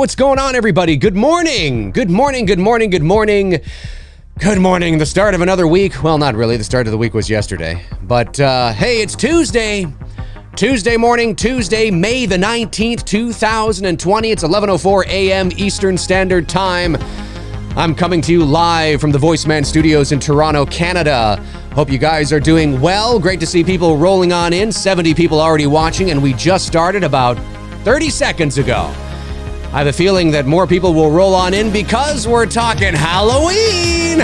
what's going on, everybody? Good morning. Good morning, good morning, good morning. Good morning. The start of another week. Well, not really. The start of the week was yesterday. But hey, it's Tuesday. Tuesday morning, Tuesday, May the 19th, 2020. It's 11:04 a.m. Eastern Standard Time. I'm coming to you live from the VoiceMann Studios in Toronto, Canada. Hope you guys are doing well. Great to see people rolling on in. 70 people already watching, and we just started about 30 seconds ago. I have a feeling that more people will roll on in because we're talking Halloween.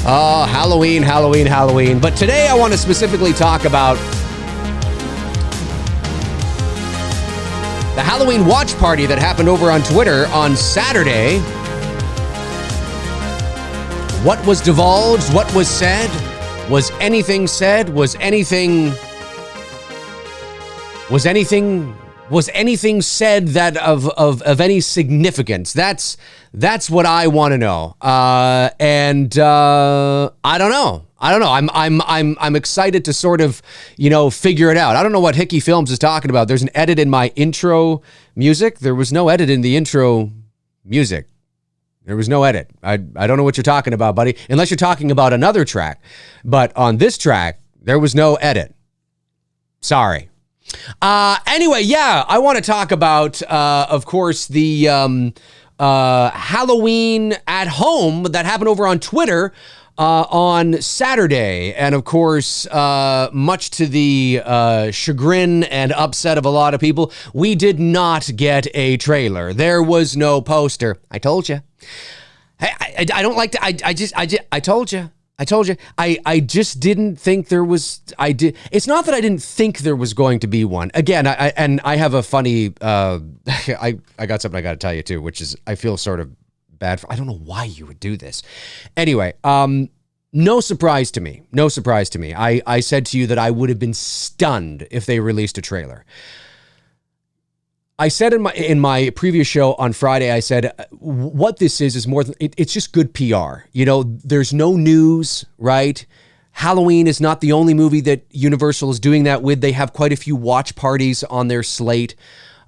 Oh, Halloween, Halloween, Halloween. But today I want to specifically talk about the Halloween watch party that happened over on Twitter on Saturday. What was divulged? What was said? Was anything said? Was anything said that of any significance? That's what I want to know. I don't know. I'm excited to sort of, figure it out. I don't know what Hickey Films is talking about. There's an edit in my intro music. There was no edit in the intro music. There was no edit. I don't know what you're talking about, buddy, unless you're talking about another track. But on this track, there was no edit. Sorry. Anyway, yeah, I want to talk about, of course, the Halloween at home that happened over on Twitter on Saturday. And of course, much to the chagrin and upset of a lot of people, we did not get a trailer. There was no poster. I told you. I don't like to, I told you. I just didn't think there was, it's not that I didn't think there was going to be one. Again, I have a funny, I got something I got to tell you too, which is, I feel sort of bad for, I don't know why you would do this. Anyway, no surprise to me. I said to you that I would have been stunned if they released a trailer. I said in my previous show on Friday, I said, what this is more than, it's just good PR. There's no news, right? Halloween is not the only movie that Universal is doing that with. They have quite a few watch parties on their slate.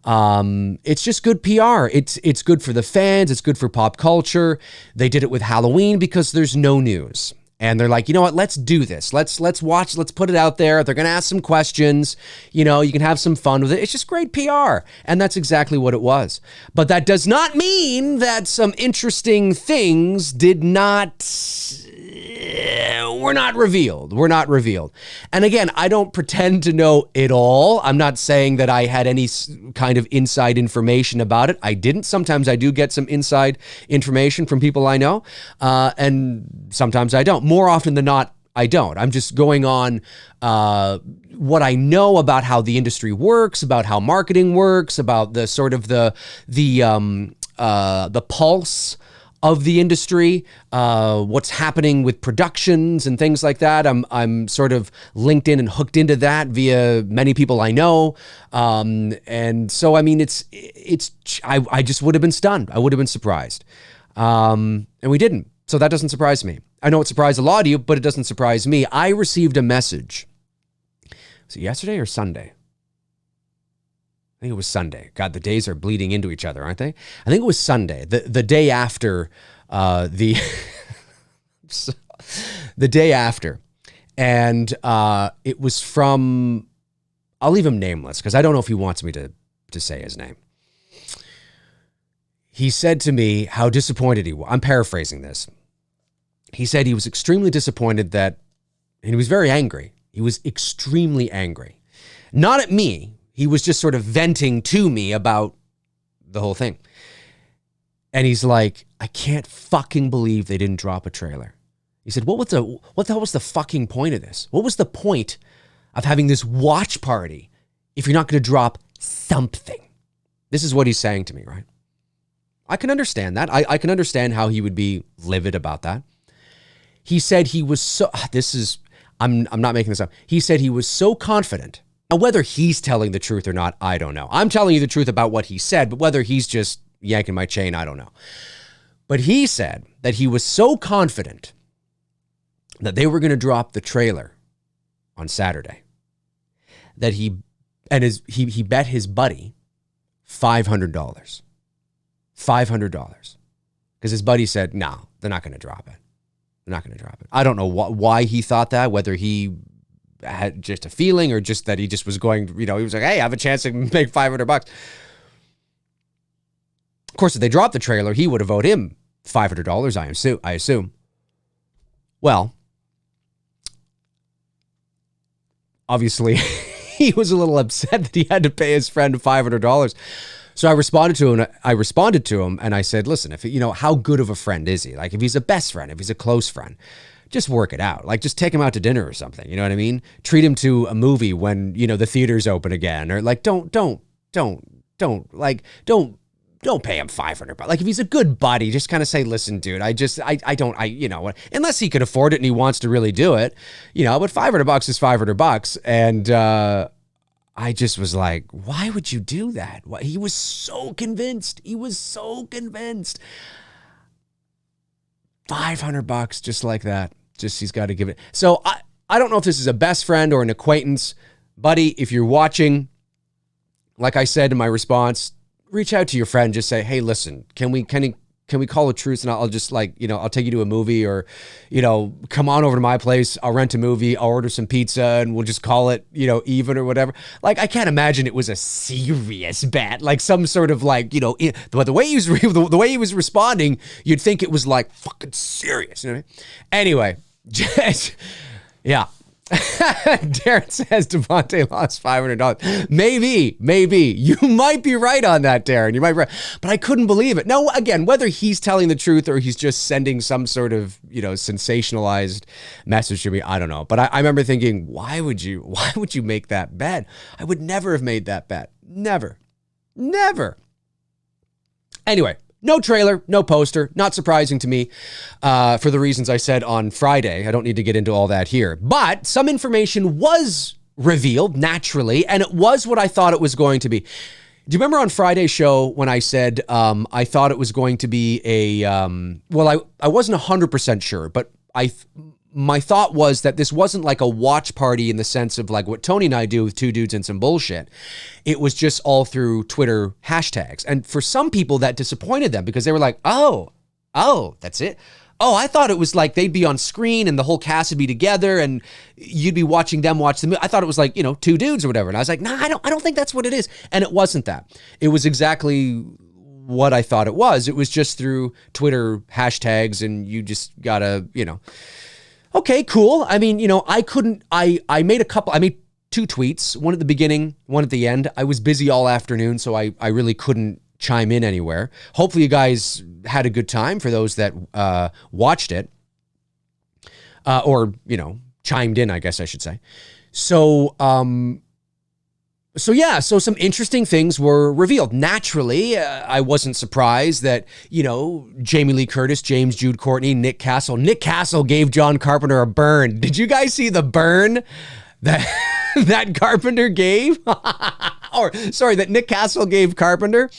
It's just good PR. It's good for the fans. It's good for pop culture. They did it with Halloween because there's no news. And they're like, you know what, let's do this. Let's watch, let's put it out there. They're going to ask some questions. You can have some fun with it. It's just great PR. And that's exactly what it was. But that does not mean that some interesting things were not revealed. And again, I don't pretend to know it all. I'm not saying that I had any kind of inside information about it. I didn't. Sometimes I do get some inside information from people I know. And sometimes I don't. More often than not, I don't. I'm just going on what I know about how the industry works, about how marketing works, about the sort of the pulse of the industry, what's happening with productions and things like that. I'm sort of linked in and hooked into that via many people I know. And so, I mean, I just would have been stunned. I would have been surprised. And we didn't. So that doesn't surprise me. I know it surprised a lot of you, but it doesn't surprise me. I received a message. Was it yesterday or Sunday? I think it was Sunday. God, the days are bleeding into each other, aren't they? I think it was Sunday, the day after the day after. And it was from, I'll leave him nameless because I don't know if he wants me to say his name. He said to me how disappointed he was. I'm paraphrasing this. He said he was extremely disappointed and he was very angry. He was extremely angry. Not at me. He was just sort of venting to me about the whole thing. And he's like, I can't fucking believe they didn't drop a trailer. He said, what the hell was the fucking point of this? What was the point of having this watch party if you're not going to drop something? This is what he's saying to me, right? I can understand that. I can understand how he would be livid about that. He said he was I'm not making this up. He said he was so confident. Now, whether he's telling the truth or not, I don't know. I'm telling you the truth about what he said, but whether he's just yanking my chain, I don't know. But he said that he was so confident that they were going to drop the trailer on Saturday that he bet his buddy $500. $500. Because his buddy said, no, they're not going to drop it. They're not going to drop it. I don't know why he thought that, whether he had just a feeling or just that he just was going, he was like, hey, I have a chance to make $500. Of course, if they dropped the trailer, he would have owed him $500, I assume. Well, obviously, he was a little upset that he had to pay his friend $500. So I responded to him and I said, listen, if how good of a friend is he? Like, if he's a best friend, if he's a close friend, just work it out. Like, just take him out to dinner or something. You know what I mean? Treat him to a movie when, the theater's open again, or like, don't pay him $500. Like, if he's a good buddy, just kind of say, listen, dude, unless he can afford it and he wants to really do it, but $500 is $500. And, I just was like, why would you do that? He was so convinced. $500 just like that. Just, he's got to give it. So I don't know if this is a best friend or an acquaintance. Buddy, if you're watching, like I said in my response, reach out to your friend. Just say, hey, listen, can we call a truce, and I'll just I'll take you to a movie, or, come on over to my place. I'll rent a movie. I'll order some pizza and we'll just call it, even or whatever. Like, I can't imagine it was a serious bet, like some sort of but the way he was responding, you'd think it was like fucking serious. You know what I mean? Anyway, yeah. Darren says Devontae lost $500. Maybe. You might be right on that, Darren. You might be right. But I couldn't believe it. Now, again, whether he's telling the truth or he's just sending some sort of, sensationalized message to me, I don't know. But I remember thinking, why would you make that bet? I would never have made that bet. Never. Anyway. No trailer, no poster, not surprising to me for the reasons I said on Friday. I don't need to get into all that here. But some information was revealed naturally, and it was what I thought it was going to be. Do you remember on Friday's show when I said I thought it was going to be I wasn't 100% sure, but my thought was that this wasn't like a watch party in the sense of like what Tony and I do with two dudes and some bullshit. It was just all through Twitter hashtags. And for some people that disappointed them because they were like, oh, that's it. Oh, I thought it was like they'd be on screen and the whole cast would be together and you'd be watching them watch the movie. I thought it was like, two dudes or whatever. And I was like, nah, I don't think that's what it is. And it wasn't that. It was exactly what I thought it was. It was just through Twitter hashtags, and you just gotta, okay, cool. I mean, I made two tweets, one at the beginning, one at the end. I was busy all afternoon, so I really couldn't chime in anywhere. Hopefully you guys had a good time for those that watched it or, chimed in, I guess I should say. So some interesting things were revealed. Naturally, I wasn't surprised that, Jamie Lee Curtis, James Jude Courtney, Nick Castle. Nick Castle gave John Carpenter a burn. Did you guys see the burn that Carpenter gave? That Nick Castle gave Carpenter?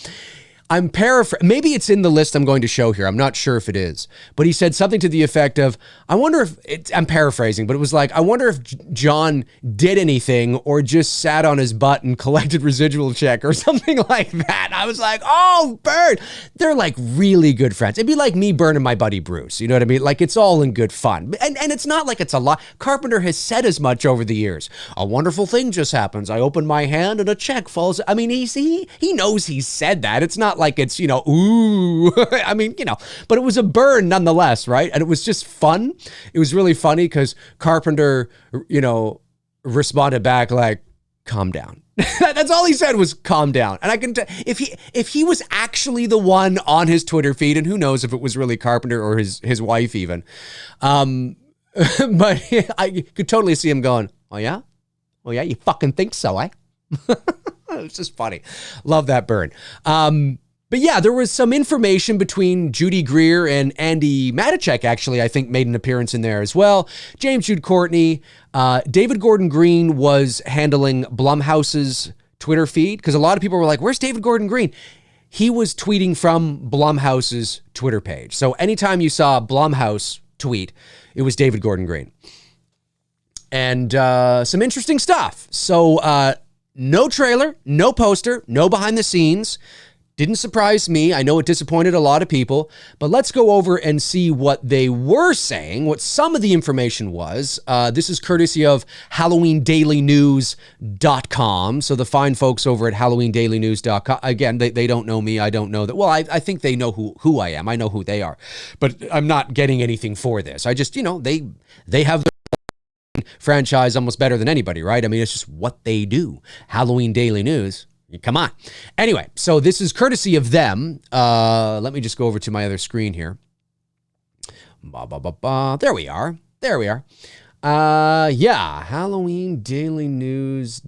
I'm paraphrasing. Maybe it's in the list I'm going to show here. I'm not sure if it is. But he said something to the effect of, I'm paraphrasing, but it was like, I wonder if John did anything or just sat on his butt and collected residual check or something like that. I was like, oh, burn. They're like really good friends. It'd be like me burning my buddy Bruce. You know what I mean? Like, it's all in good fun. And it's not like it's a lot. Carpenter has said as much over the years. A wonderful thing just happens. I open my hand and a check falls. I mean, he knows he said that. It's not like it's, ooh, I mean, but it was a burn nonetheless, right? And it was just fun. It was really funny because Carpenter, responded back like, calm down. That's all he said was calm down. And I can tell if he was actually the one on his Twitter feed, and who knows if it was really Carpenter or his wife even, but I could totally see him going, oh yeah, you fucking think so, eh? It's just funny. Love that burn. But yeah, there was some information between Judy Greer and Andy Matichak, actually, I think made an appearance in there as well. James Jude Courtney, David Gordon Green was handling Blumhouse's Twitter feed, because a lot of people were like, where's David Gordon Green? He was tweeting from Blumhouse's Twitter page. So anytime you saw Blumhouse tweet, it was David Gordon Green. And some interesting stuff. So No trailer, no poster, no behind the scenes. Didn't surprise me. I know it disappointed a lot of people, but let's go over and see what they were saying, what some of the information was. This is courtesy of HalloweenDailyNews.com. So the fine folks over at HalloweenDailyNews.com, again, they don't know me. I don't know that. Well, I think they know who I am. I know who they are, but I'm not getting anything for this. I just, they have their franchise almost better than anybody, right? I mean, it's just what they do. Halloween Daily News. Come on. Anyway, so this is courtesy of them. Let me just go over to my other screen here. There we are. Halloween Daily News.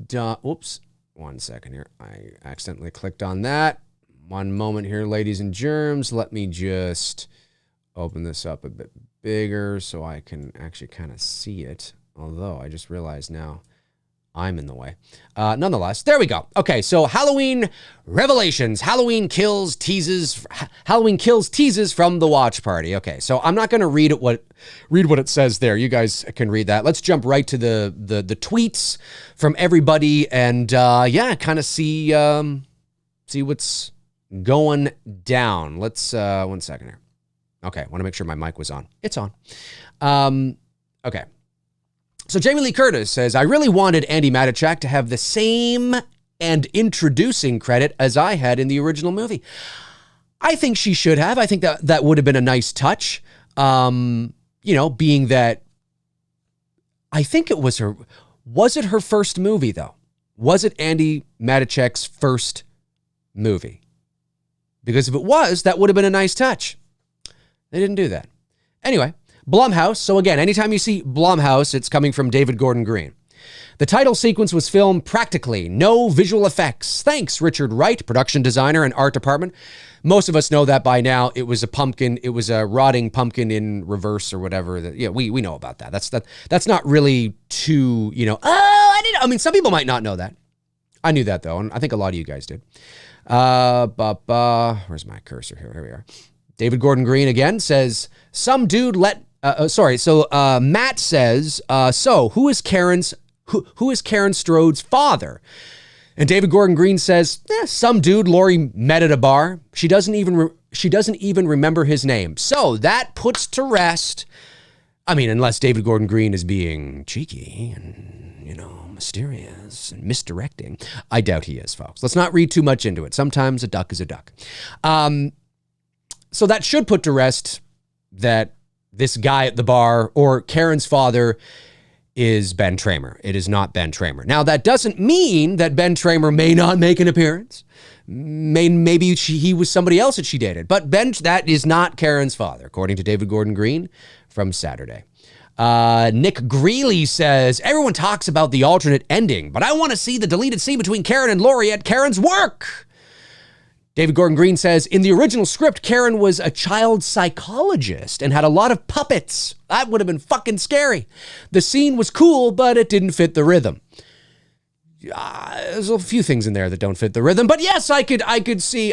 Oops. 1 second here. I accidentally clicked on that. One moment here, ladies and germs. Let me just open this up a bit bigger so I can actually kind of see it. Although I just realized now I'm in the way. Nonetheless, there we go. Okay, so Halloween revelations. Halloween kills teases from the watch party. Okay, so I'm not going to read what it says there. You guys can read that. Let's jump right to the tweets from everybody and kind of see what's going down. Let's 1 second here. Okay, want to make sure my mic was on. It's on. Okay. So Jamie Lee Curtis says, I really wanted Andi Matichak to have the same and introducing credit as I had in the original movie. I think she should have. I think that would have been a nice touch. Being that I think it was her first movie though? Was it Andi Matichak's first movie? Because if it was, that would have been a nice touch. They didn't do that. Anyway, Blumhouse. So again, anytime you see Blumhouse, it's coming from David Gordon Green. The title sequence was filmed practically, no visual effects. Thanks, Richard Wright, production designer and art department. Most of us know that by now. It was a pumpkin. It was a rotting pumpkin in reverse or whatever. We know about that. That's not really too, some people might not know that. I knew that though, and I think a lot of you guys did. Where's my cursor here? Here we are. David Gordon Green again says, some dude Matt says, who is Karen Strode's father? And David Gordon Green says, some dude Lori met at a bar. She doesn't even remember his name. So that puts to rest, unless David Gordon Green is being cheeky and, mysterious and misdirecting. I doubt he is, folks. Let's not read too much into it. Sometimes a duck is a duck. So that should put to rest that this guy at the bar or Karen's father is Ben Tramer. It is not Ben Tramer. Now, that doesn't mean that Ben Tramer may not make an appearance. Maybe he was somebody else that she dated. But that is not Karen's father, according to David Gordon Green from Saturday. Nick Greeley says, everyone talks about the alternate ending, but I want to see the deleted scene between Karen and Lori at Karen's work. David Gordon Green says, in the original script, Karen was a child psychologist and had a lot of puppets. That would have been fucking scary. The scene was cool, but it didn't fit the rhythm. There's a few things in there that don't fit the rhythm, but yes, I could see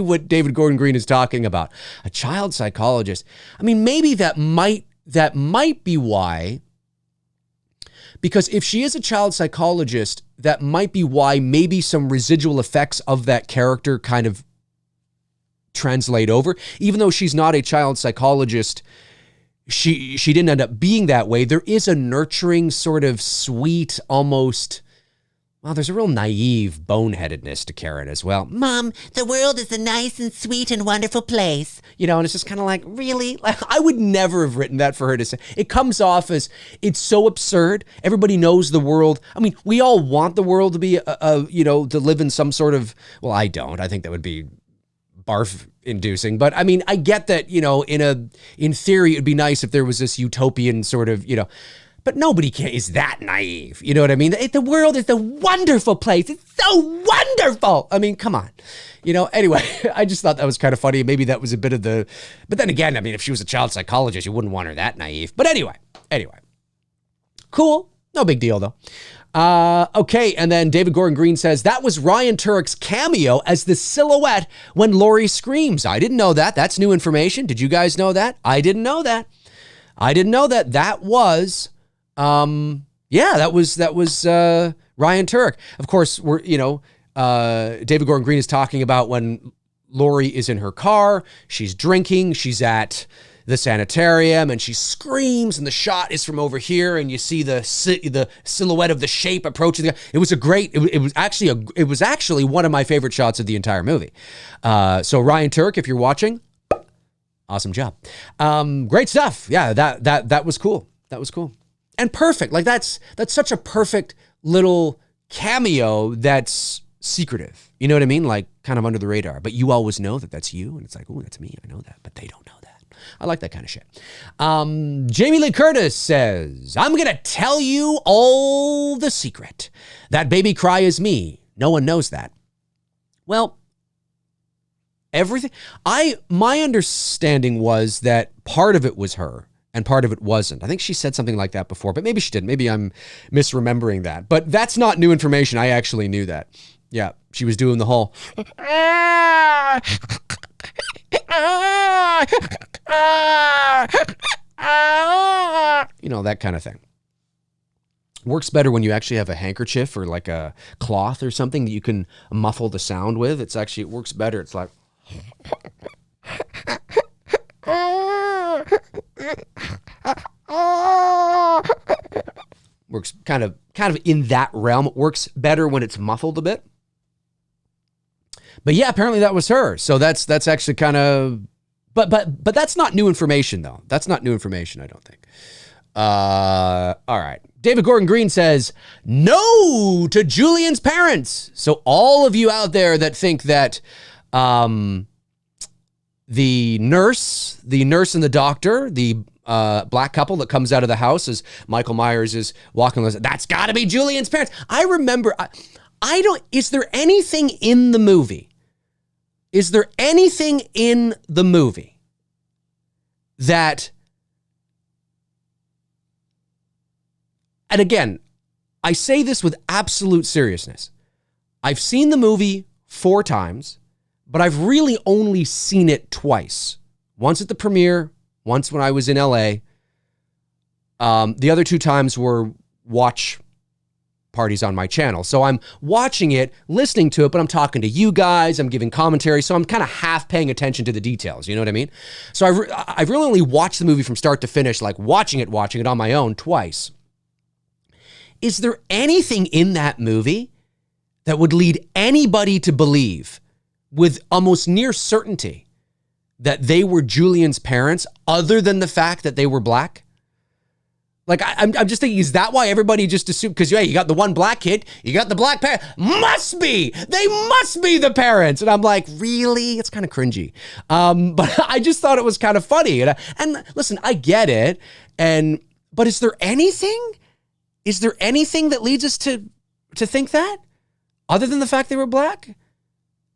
what David Gordon Green is talking about. A child psychologist. Maybe that might be why. Because if she is a child psychologist, that might be why maybe some residual effects of that character kind of translate over. Even though she's not a child psychologist, she didn't end up being that way. There is a nurturing, sort of sweet, almost... Well, there's a real naive boneheadedness to Karen as well. Mom, the world is a nice and sweet and wonderful place. And it's just kind of like, really? I would never have written that for her to say. It comes off as, it's so absurd. Everybody knows the world. We all want the world to be, to live in some sort of, well, I don't. I think that would be barf inducing. But I get that, in theory, it'd be nice if there was this utopian sort of, but nobody is that naive. You know what I mean? The world is a wonderful place. It's so wonderful. Come on. Anyway, I just thought that was kind of funny. Maybe that was a bit of but then again, if she was a child psychologist, you wouldn't want her that naive. But anyway. Cool. No big deal though. Okay. And then David Gordon Green says, that was Ryan Turek's cameo as the silhouette when Lori screams. I didn't know that. That's new information. Did you guys know that? I didn't know that. That was... that was Ryan Turek. Of course, David Gordon Green is talking about when Lori is in her car, she's drinking, she's at the sanitarium, and she screams, and the shot is from over here, and you see the silhouette of the shape approaching the guy. It was actually one of my favorite shots of the entire movie. So Ryan Turek, if you're watching, awesome job. Great stuff. Yeah, that was cool. That was cool. And perfect. Like that's such a perfect little cameo that's secretive. You know what I mean? Like kind of under the radar, but you always know that that's you. And it's like, oh, that's me. I know that, but they don't know that. I like that kind of shit. Jamie Lee Curtis says, I'm going to tell you all the secret. That baby cry is me. No one knows that. Well, everything. My understanding was that part of it was her and part of it wasn't. I think she said something like that before, but maybe she didn't. Maybe I'm misremembering that. But that's not new information. I actually knew that. Yeah, she was doing the whole that kind of thing. Works better when you actually have a handkerchief or like a cloth or something that you can muffle the sound with. It works better. It's like works kind of in that realm. It works better when it's muffled a bit. But yeah, apparently that was her. So that's actually kind of, but that's not new information though. That's not new information, I don't think. All right. David Gordon Green says, no to Julian's parents. So all of you out there that think that the nurse and the doctor, the black couple that comes out of the house as Michael Myers is walking, that's got to be Julian's parents. I remember, is there anything in the movie? Is there anything in the movie that, and again, I say this with absolute seriousness. I've seen the movie 4 times, but I've really only seen it twice. Once at the premiere, once when I was in LA. The other 2 times were watch parties on my channel. So I'm watching it, listening to it, but I'm talking to you guys, I'm giving commentary, so I'm kind of half paying attention to the details, you know what I mean? So I've really only watched the movie from start to finish, like watching it on my own twice. Is there anything in that movie that would lead anybody to believe with almost near certainty that they were Julian's parents other than the fact that they were black? Like, I'm just thinking, is that why everybody just assumed? Because, you got the one black kid, you got the black parent. They must be the parents. And I'm like, really? It's kind of cringy. But I just thought it was kind of funny. And listen, I get it. But is there anything that leads us to think that? Other than the fact they were black?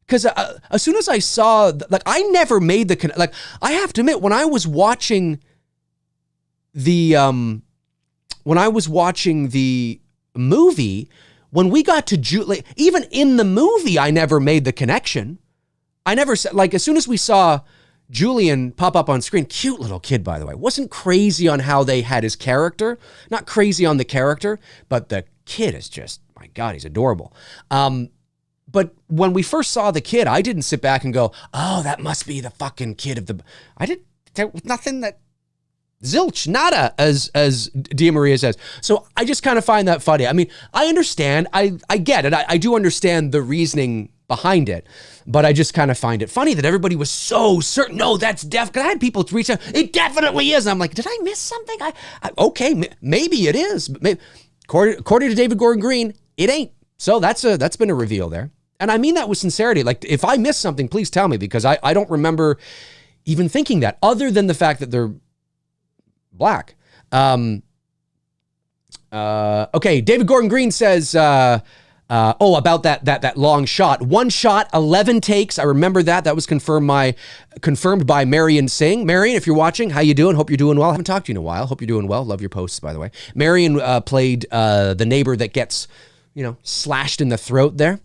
Because as soon as I saw, I never made the, I have to admit, when I was watching the movie, when we got to Julie, even in the movie, I never made the connection. I never said, as soon as we saw Julian pop up on screen, cute little kid, by the way, wasn't crazy on how they had his character, not crazy on the character, but the kid is just, my God, he's adorable. But when we first saw the kid, I didn't sit back and go, oh, that must be the fucking kid of the, there was nothing that, zilch, nada, as Dia Maria says. So I just kind of find that funny. I mean, I understand, I get it. I do understand the reasoning behind it, but I just kind of find it funny that everybody was so certain, no, that's because I had people reach out, it definitely is. And I'm like, did I miss something? Okay, maybe it is. Maybe, according to David Gordon Green, it ain't. So that's been a reveal there. And I mean that with sincerity. Like, if I missed something, please tell me, because I don't remember even thinking that, other than the fact that they're black. Okay, David Gordon Green says, about that long shot. 1 shot, 11 takes. I remember that. That was confirmed by Marion Singh. Marion, if you're watching, how you doing? Hope you're doing well. I haven't talked to you in a while. Hope you're doing well. Love your posts, by the way. Marion played the neighbor that gets, slashed in the throat there,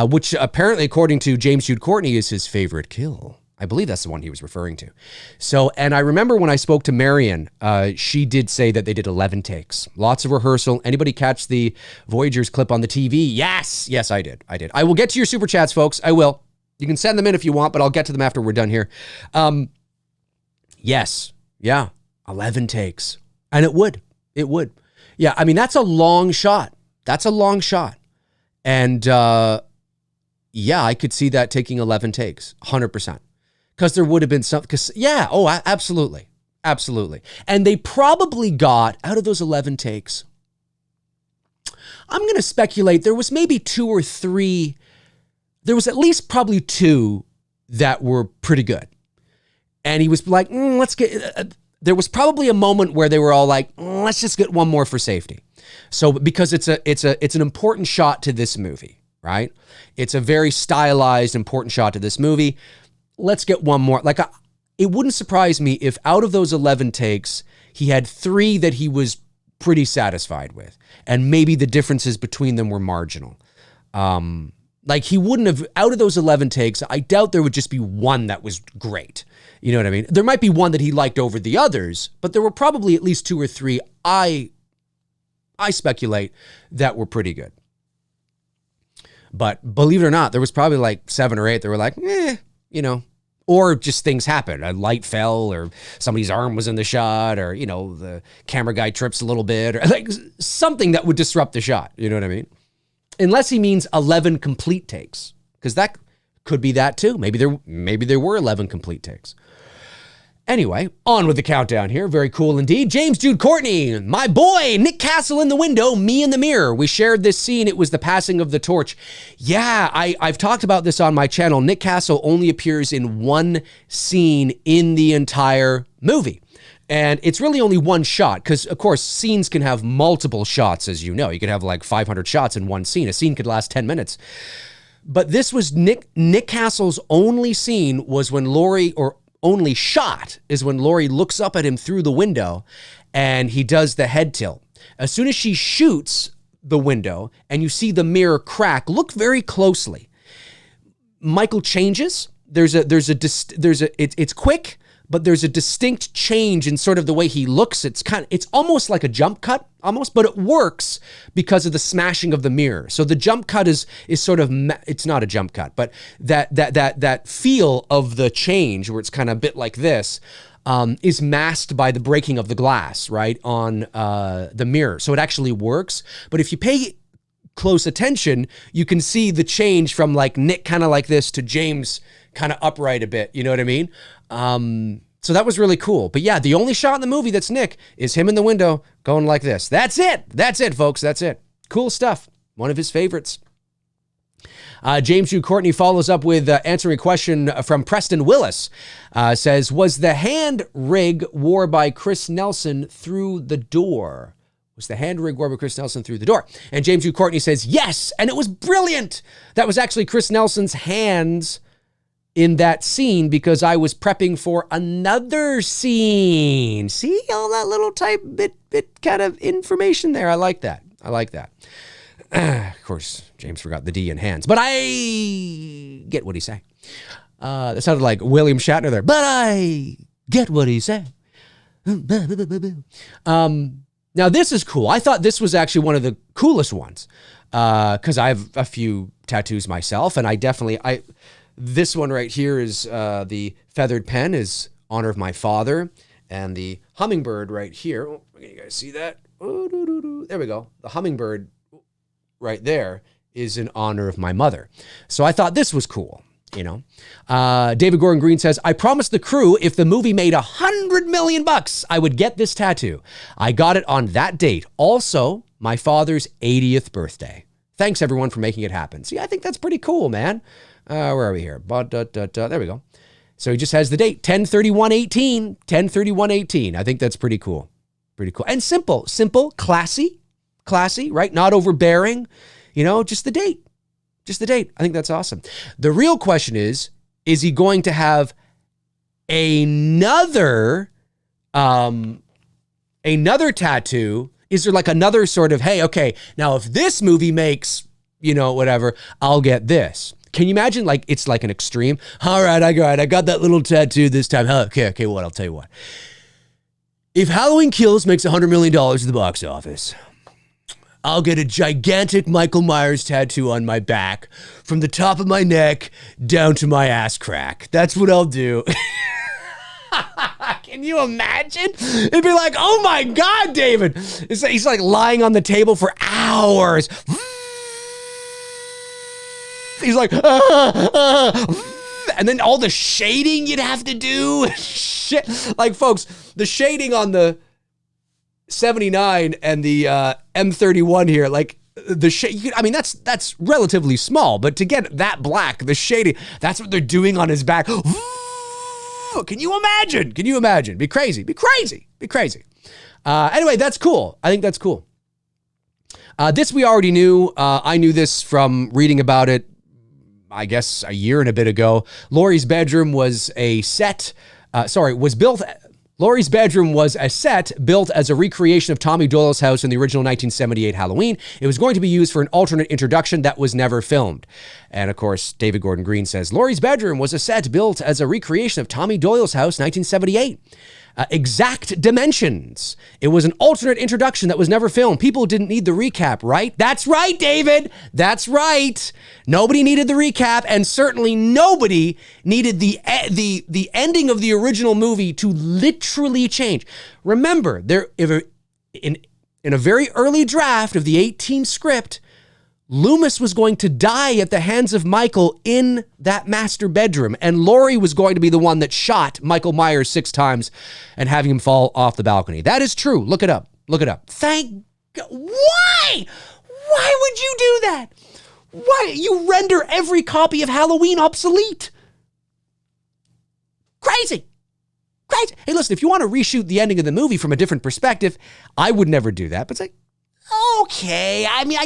which apparently, according to James Jude Courtney, is his favorite kill. I believe that's the one he was referring to. So, and I remember when I spoke to Marion, she did say that they did 11 takes. Lots of rehearsal. Anybody catch the Voyagers clip on the TV? Yes. Yes, I did. I will get to your super chats, folks. I will. You can send them in if you want, but I'll get to them after we're done here. Yes. Yeah. 11 takes. And it would. Yeah. I mean, that's a long shot. And yeah, I could see that taking 11 takes, 100%. Because there would have been something, absolutely. And they probably got, out of those 11 takes, I'm going to speculate there was maybe 2 or 3, there was at least probably 2 that were pretty good. And he was like, let's get, there was probably a moment where they were all like, let's just get one more for safety. So, because it's an important shot to this movie, right? It's a very stylized, important shot to this movie. Let's get one more. Like, it wouldn't surprise me if out of those 11 takes, he had 3 that he was pretty satisfied with. And maybe the differences between them were marginal. Like, he wouldn't have, out of those 11 takes, I doubt there would just be one that was great. You know what I mean? There might be one that he liked over the others, but there were probably at least 2 or 3, I speculate, that were pretty good. But believe it or not, there was probably like 7 or 8 that were like, you know, or just things happened. A light fell, or somebody's arm was in the shot, or, you know, the camera guy trips a little bit, or like something that would disrupt the shot. You know what I mean? Unless he means 11 complete takes, because that could be that too. Maybe there were 11 complete takes. Anyway, on with the countdown here. Very cool indeed. James Jude Courtney, my boy, Nick Castle in the window, me in the mirror. We shared this scene. It was the passing of the torch. Yeah, I've talked about this on my channel. Nick Castle only appears in one scene in the entire movie. And it's really only one shot because, of course, scenes can have multiple shots, as you know. You could have like 500 shots in one scene. A scene could last 10 minutes. But this was Nick Castle's only scene was when Laurie, or only shot is when Laurie looks up at him through the window and he does the head tilt. As soon as she shoots the window and you see the mirror crack, look very closely. Michael changes. It's quick, but there's a distinct change in sort of the way he looks. It's almost like a jump cut, but it works because of the smashing of the mirror. So the jump cut is sort of, it's not a jump cut, but that feel of the change where it's kind of a bit like this is masked by the breaking of the glass, right, on the mirror. So it actually works. But if you pay close attention, you can see the change from like Nick kind of like this to James kind of upright a bit. You know what I mean? So that was really cool. But yeah, the only shot in the movie that's Nick is him in the window going like this. That's it, folks. That's it. Cool stuff. One of his favorites. James Jude Courtney follows up with answering a question from Preston Willis. Says, was the hand rig wore by Chris Nelson through the door? Was the hand rig wore by Chris Nelson through the door? And James Jude Courtney says, yes, and it was brilliant. That was actually Chris Nelson's hands in that scene because I was prepping for another scene. See all that little type bit kind of information there. I like that. Of course, James forgot the D in hands, but I get what he's saying. That sounded like William Shatner there, but I get what he's saying. Now this is cool. I thought this was actually one of the coolest ones because I have a few tattoos myself, and this one right here is the feathered pen is honor of my father, and the hummingbird right here. Oh, can you guys see that? There we go. The hummingbird right there is in honor of my mother. So I thought this was cool, you know. David Gordon Green says, I promised the crew if the movie made $100 million, I would get this tattoo. I got it on that date. Also, my father's 80th birthday. Thanks everyone for making it happen. See, I think that's pretty cool, man. Where are we here? There we go. So he just has the date, 10/31/18, 10/31/18. I think that's pretty cool. Pretty cool. And simple, classy, right? Not overbearing, you know, just the date. I think that's awesome. The real question is he going to have another tattoo? Is there like another sort of, hey, okay, now if this movie makes, you know, whatever, I'll get this. Can you imagine, like, it's like an extreme? All right, I got that little tattoo this time. Okay, what? I'll tell you what. If Halloween Kills makes $100 million at the box office, I'll get a gigantic Michael Myers tattoo on my back from the top of my neck down to my ass crack. That's what I'll do. Can you imagine? It'd be like, oh my God, David. He's like lying on the table for hours. He's like, and then all the shading you'd have to do. Shit. Like, folks, the shading on the 79 and the M31 here, like the shade, I mean, that's relatively small, but to get that black, the shading, that's what they're doing on his back. Can you imagine? Be crazy. Anyway, that's cool. I think that's cool. This we already knew. I knew this from reading about it, I guess, a year and a bit ago. Laurie's bedroom was a set, Laurie's bedroom was a set built as a recreation of Tommy Doyle's house in the original 1978 Halloween. It was going to be used for an alternate introduction that was never filmed. And of course, David Gordon Green says, Laurie's bedroom was a set built as a recreation of Tommy Doyle's house, 1978. Exact dimensions. It was an alternate introduction that was never filmed. People didn't need the recap, right? That's right, David. That's right. Nobody needed the recap, and certainly nobody needed the ending of the original movie to literally change. Remember, in a very early draft of the 18 script, Loomis was going to die at the hands of Michael in that master bedroom, and Laurie was going to be the one that shot Michael Myers 6 times and having him fall off the balcony. That is true. Look it up. Thank God. Why? Why would you do that? Why? You render every copy of Halloween obsolete. Crazy. Hey, listen, if you want to reshoot the ending of the movie from a different perspective, I would never do that, but it's like, okay, I mean,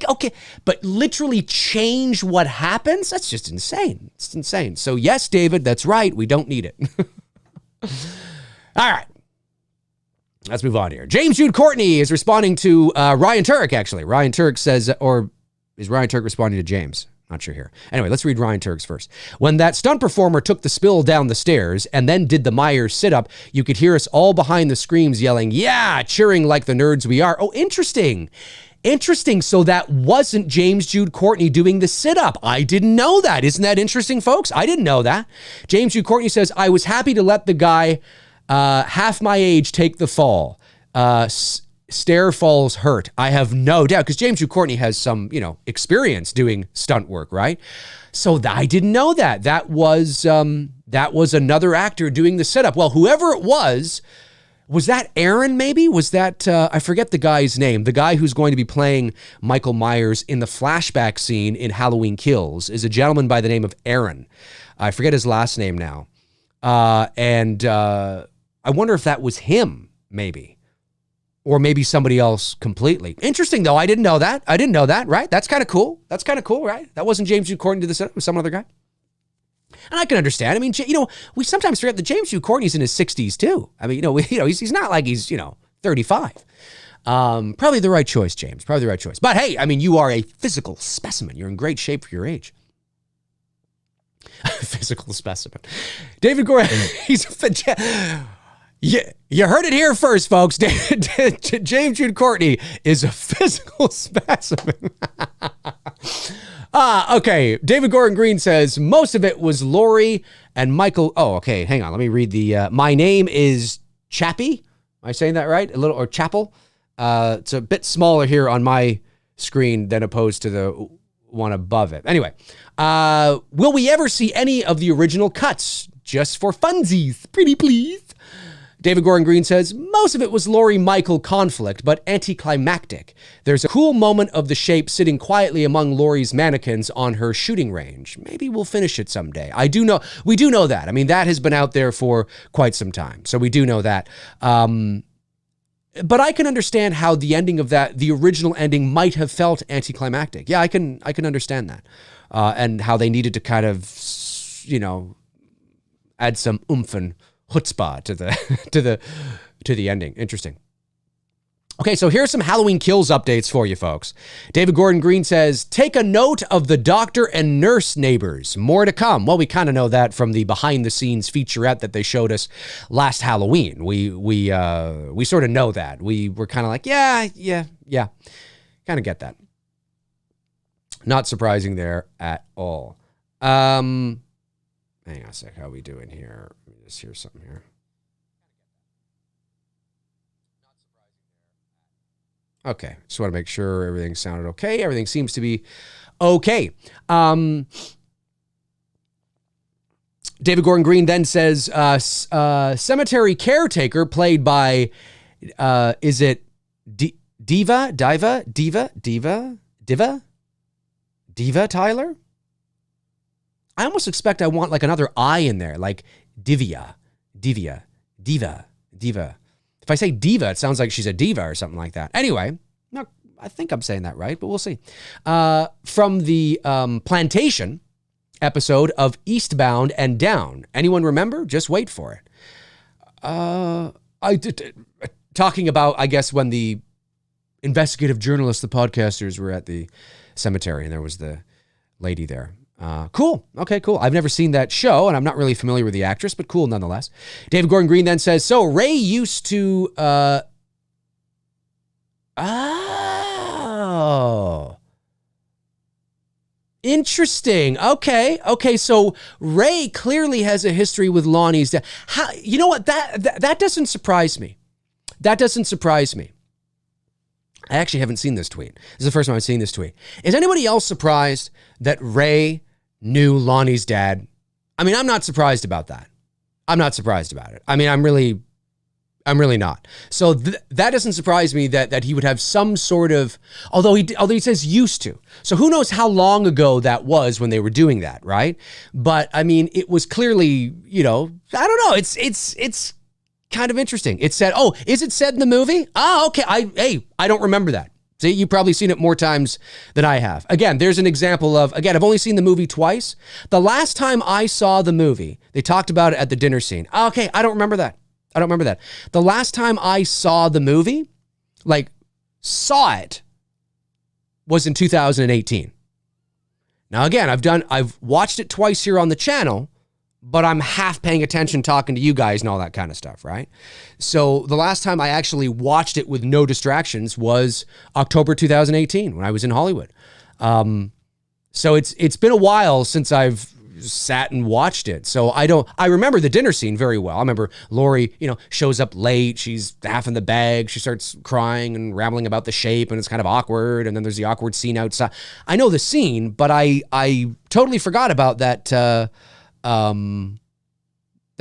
okay, but literally change what happens? That's just insane. It's insane. So yes, David, that's right. We don't need it. All right. Let's move on here. James Jude Courtney is responding to Ryan Turek, actually. Ryan Turek says, or is Ryan Turek responding to James? Not sure here. Anyway, let's read Ryan Turk's first. When that stunt performer took the spill down the stairs and then did the Myers sit-up, you could hear us all behind the screams yelling, yeah, cheering like the nerds we are. Oh, interesting. So that wasn't James Jude Courtney doing the sit-up. I didn't know that. Isn't that interesting, folks? I didn't know that. James Jude Courtney says, I was happy to let the guy half my age take the fall. Stair falls hurt. I have no doubt, because James Jude Courtney has some, experience doing stunt work, right? So I didn't know that. That was another actor doing the setup. Well, whoever it was that Aaron maybe? Was that, I forget the guy's name, the guy who's going to be playing Michael Myers in the flashback scene in Halloween Kills is a gentleman by the name of Aaron. I forget his last name now. And I wonder if that was him, maybe. Or maybe somebody else completely. Interesting, though. I didn't know that, right? That's kind of cool. Right? That wasn't James Jude Courtney to the set. It was some other guy. And I can understand. I mean, we sometimes forget that James Jude Courtney's in his 60s, too. I mean, he's not like he's, 35. Probably the right choice, James. Probably the right choice. But hey, I mean, you are a physical specimen. You're in great shape for your age. Physical specimen. David Gordon, Yeah, you heard it here first, folks. James Jude Courtney is a physical specimen. Okay. David Gordon Green says, most of it was Laurie and Michael. Oh, okay. Hang on. Let me read the, my name is Chappie. Am I saying that right? Or Chapel. It's a bit smaller here on my screen than opposed to the one above it. Anyway, will we ever see any of the original cuts? Just for funsies. Pretty please. David Gordon Green says, most of it was Laurie Michael conflict, but anticlimactic. There's a cool moment of the shape sitting quietly among Laurie's mannequins on her shooting range. Maybe we'll finish it someday. We do know that. I mean, that has been out there for quite some time. So we do know that. But I can understand how the ending of that, the original ending might have felt anticlimactic. Yeah, I can understand that. And how they needed to kind of, add some oomph and chutzpah to the ending. Interesting. Okay, so here's some Halloween Kills updates for you folks. David Gordon Green says, take a note of the doctor and nurse neighbors. More to come. Well, we kind of know that from the behind-the-scenes featurette that they showed us last Halloween. We sort of know that. We were kind of like, yeah. Kind of get that. Not surprising there at all. Hang on a sec. How are we doing here? Let me just hear something here. Okay, just want to make sure everything sounded okay. Everything seems to be okay. David Gordon Green then says, cemetery caretaker played by, is it Diva Tyler? I almost expect I want like another I in there, like Diva. If I say diva, it sounds like she's a diva or something like that. Anyway, no, I think I'm saying that right, but we'll see. From the Plantation episode of Eastbound and Down. Anyone remember? Just wait for it. Talking about, I guess, when the investigative journalists, the podcasters, were at the cemetery and there was the lady there. Cool. Okay, cool. I've never seen that show, and I'm not really familiar with the actress, but cool nonetheless. David Gordon Green then says, so Ray used to... Oh. Interesting. Okay, so Ray clearly has a history with Lonnie's dad. You know what? That doesn't surprise me. That doesn't surprise me. I actually haven't seen this tweet. This is the first time I've seen this tweet. Is anybody else surprised that Ray knew Lonnie's dad? I mean, I'm not surprised about that. I'm not surprised about it. I mean, I'm really not. So that doesn't surprise me that he would have some sort of, although he says used to. So who knows how long ago that was when they were doing that, right? But I mean, it was clearly, I don't know. It's kind of interesting. It said, oh, is it said in the movie? Oh, okay. I don't remember that. See, you've probably seen it more times than I have. Again, there's an example of, I've only seen the movie twice. The last time I saw the movie, they talked about it at the dinner scene. Okay, I don't remember that. The last time I saw the movie, saw it, was in 2018. Now, again, I've watched it twice here on the channel, but I'm half paying attention talking to you guys and all that kind of stuff, right? So the last time I actually watched it with no distractions was October 2018 when I was in Hollywood. So it's been a while since I've sat and watched it. So I remember the dinner scene very well. I remember Lori, shows up late. She's half in the bag. She starts crying and rambling about the shape, and it's kind of awkward. And then there's the awkward scene outside. I know the scene, but I totally forgot about that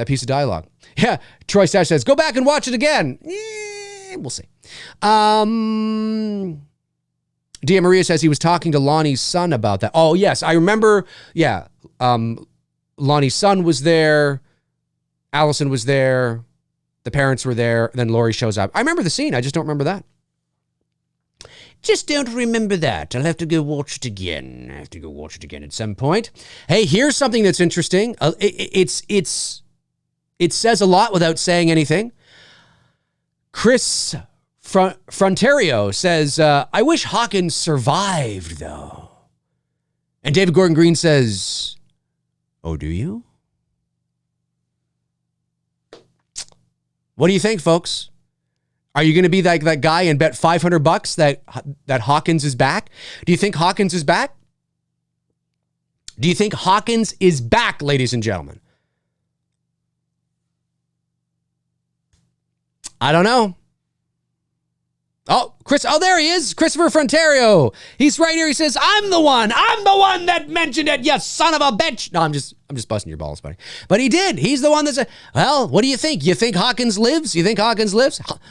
piece of dialogue. Yeah, Troy Stash says, go back and watch it again. We'll see. Dia Maria says he was talking to Lonnie's son about that. Oh, yes, I remember. Yeah, Lonnie's son was there. Allison was there. The parents were there. And then Lori shows up. I remember the scene. I just don't remember that. Just don't remember that. I'll have to go watch it again. At some point. Hey, here's something that's interesting. It says a lot without saying anything. Chris Frontario says, I wish Hawkins survived, though. And David Gordon Green says, oh, do you? What do you think, folks? Are you going to be like that guy and bet $500 that Hawkins is back? Do you think Hawkins is back? Do you think Hawkins is back, ladies and gentlemen? I don't know. Oh, there he is. Christopher Frontario. He's right here. He says, I'm the one that mentioned it, you son of a bitch. No, I'm just busting your balls, buddy. But he did. He's the one that said, well, what do you think? You think Hawkins lives?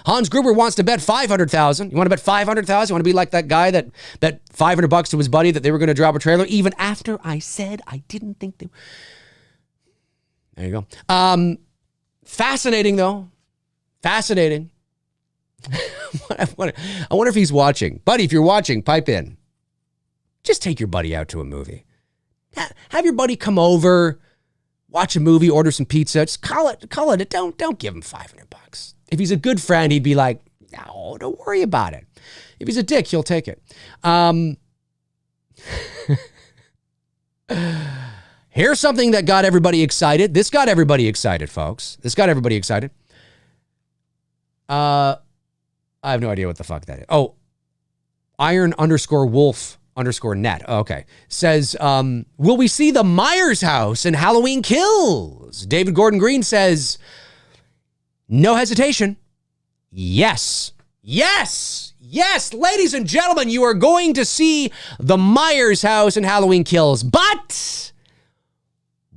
Hans Gruber wants to bet $500,000. You want to bet $500,000? You want to be like that guy that bet $500 to his buddy that they were going to drop a trailer, even after I said I didn't think they... There you go. Fascinating, though. Fascinating. I wonder if he's watching. Buddy, if you're watching, pipe in. Just take your buddy out to a movie. Have your buddy come over, watch a movie, order some pizza. Just call it. Don't give him $500. If he's a good friend, he'd be like, No, don't worry about it. If he's a dick, he'll take it. Here's something that got everybody excited. This got everybody excited, folks. This got everybody excited. I have no idea what the fuck that is. Oh, Iron_Wolf_net. Okay. Says, will we see the Myers house in Halloween Kills? David Gordon Green says, no hesitation. Yes. Yes. Yes. Ladies and gentlemen, you are going to see the Myers house in Halloween Kills. But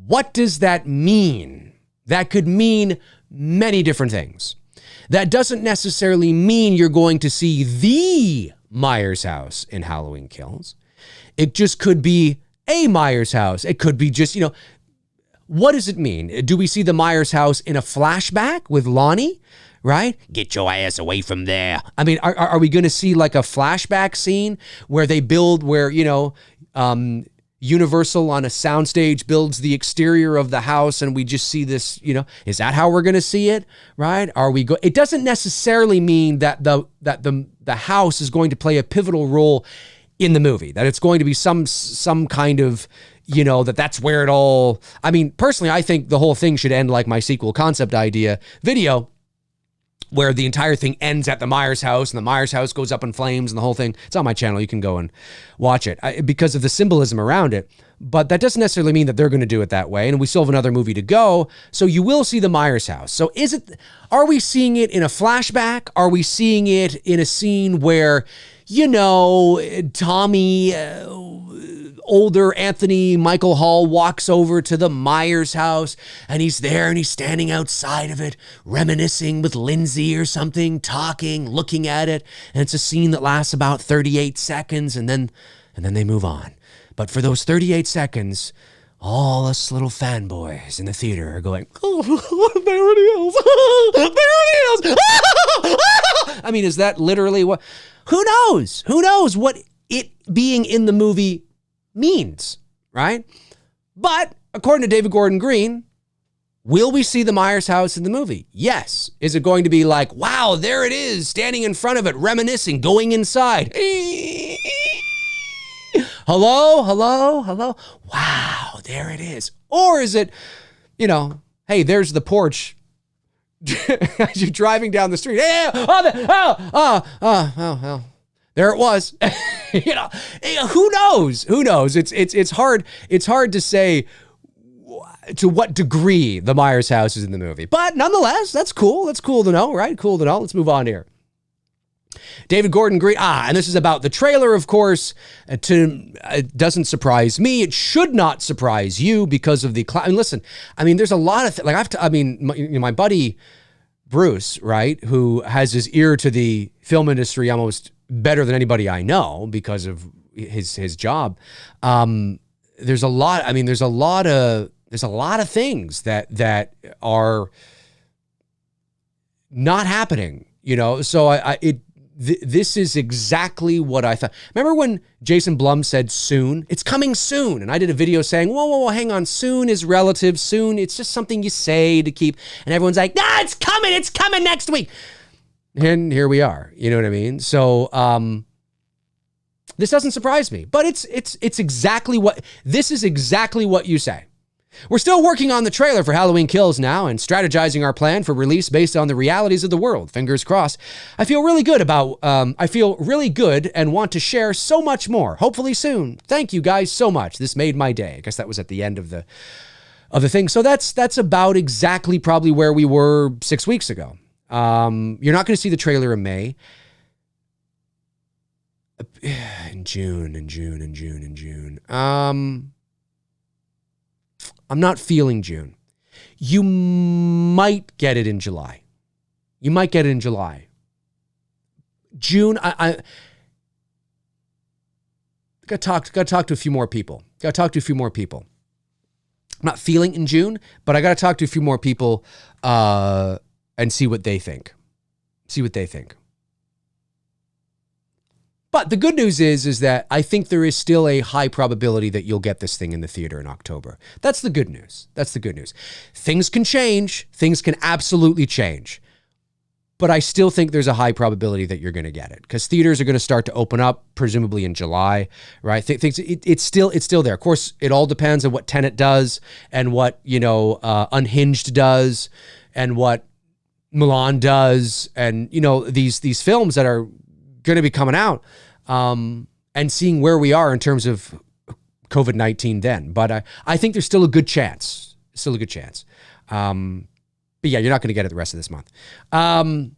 what does that mean? That could mean many different things. That doesn't necessarily mean you're going to see the Myers house in Halloween Kills. It just could be a Myers house. It could be just, what does it mean? Do we see the Myers house in a flashback with Lonnie, right? Get your ass away from there. I mean, are we going to see like a flashback scene where they build, where, Universal on a soundstage builds the exterior of the house and we just see this, is that how we're going to see it? Right? It doesn't necessarily mean that the house is going to play a pivotal role in the movie, that it's going to be some kind of, that's where it all, I mean, personally, I think the whole thing should end like my sequel concept idea video, where the entire thing ends at the Myers house and the Myers house goes up in flames and the whole thing. It's on my channel. You can go and watch it because of the symbolism around it. But that doesn't necessarily mean that they're going to do it that way. And we still have another movie to go. So you will see the Myers house. So are we seeing it in a flashback? Are we seeing it in a scene where, Tommy, older Anthony Michael Hall walks over to the Myers house and he's there and he's standing outside of it, reminiscing with Lindsay or something, talking, looking at it. And it's a scene that lasts about 38 seconds and then they move on. But for those 38 seconds, all us little fanboys in the theater are going, oh, there it is. There it is. I mean, is that literally what? Who knows? Who knows what it being in the movie means, right? But according to David Gordon Green, will we see the Myers house in the movie? Yes. Is it going to be like, wow, there it is, standing in front of it, reminiscing, going inside? Hello, hello, hello. Wow, there it is. Or is it, hey, there's the porch. As you're driving down the street, there it was. Who knows? Who knows? It's hard to say to what degree the Myers house is in the movie. But nonetheless, that's cool. That's cool to know, right? Cool to know. Let's move on here. David Gordon Green. And this is about the trailer, of course. It doesn't surprise me. It should not surprise you because of the listen, I mean, there's a lot of my buddy Bruce, right, who has his ear to the film industry almost better than anybody I know because of his job. There's a lot of things that are not happening, so this is exactly what I thought. Remember when Jason Blum said soon? It's coming soon. And I did a video saying, whoa, hang on. Soon is relative. Soon, it's just something you say to keep. And everyone's like, nah, it's coming. It's coming next week. And here we are. You know what I mean? So this doesn't surprise me. But it's exactly what, this is exactly what you say. We're still working on the trailer for Halloween Kills now and strategizing our plan for release based on the realities of the world. Fingers crossed. I feel really good and want to share so much more. Hopefully soon. Thank you guys so much. This made my day. I guess that was at the end of the thing. So that's about exactly probably where we were 6 weeks ago. You're not going to see the trailer in May. In June. I'm not feeling June. You might get it in July. June, I got to talk to a few more people. I'm not feeling in June, but I got to talk to a few more people and see what they think. But the good news is that I think there is still a high probability that you'll get this thing in the theater in October. That's the good news. Things can change. Things can absolutely change. but I still think there's a high probability that you're going to get it because theaters are going to start to open up, presumably in July, right? Things it's still there. Of course, it all depends on what Tenet does and what Unhinged does and what Milan does, and these films that are going to be coming out, and seeing where we are in terms of COVID-19 then. But I think there's still a good chance. But yeah, you're not going to get it the rest of this month. And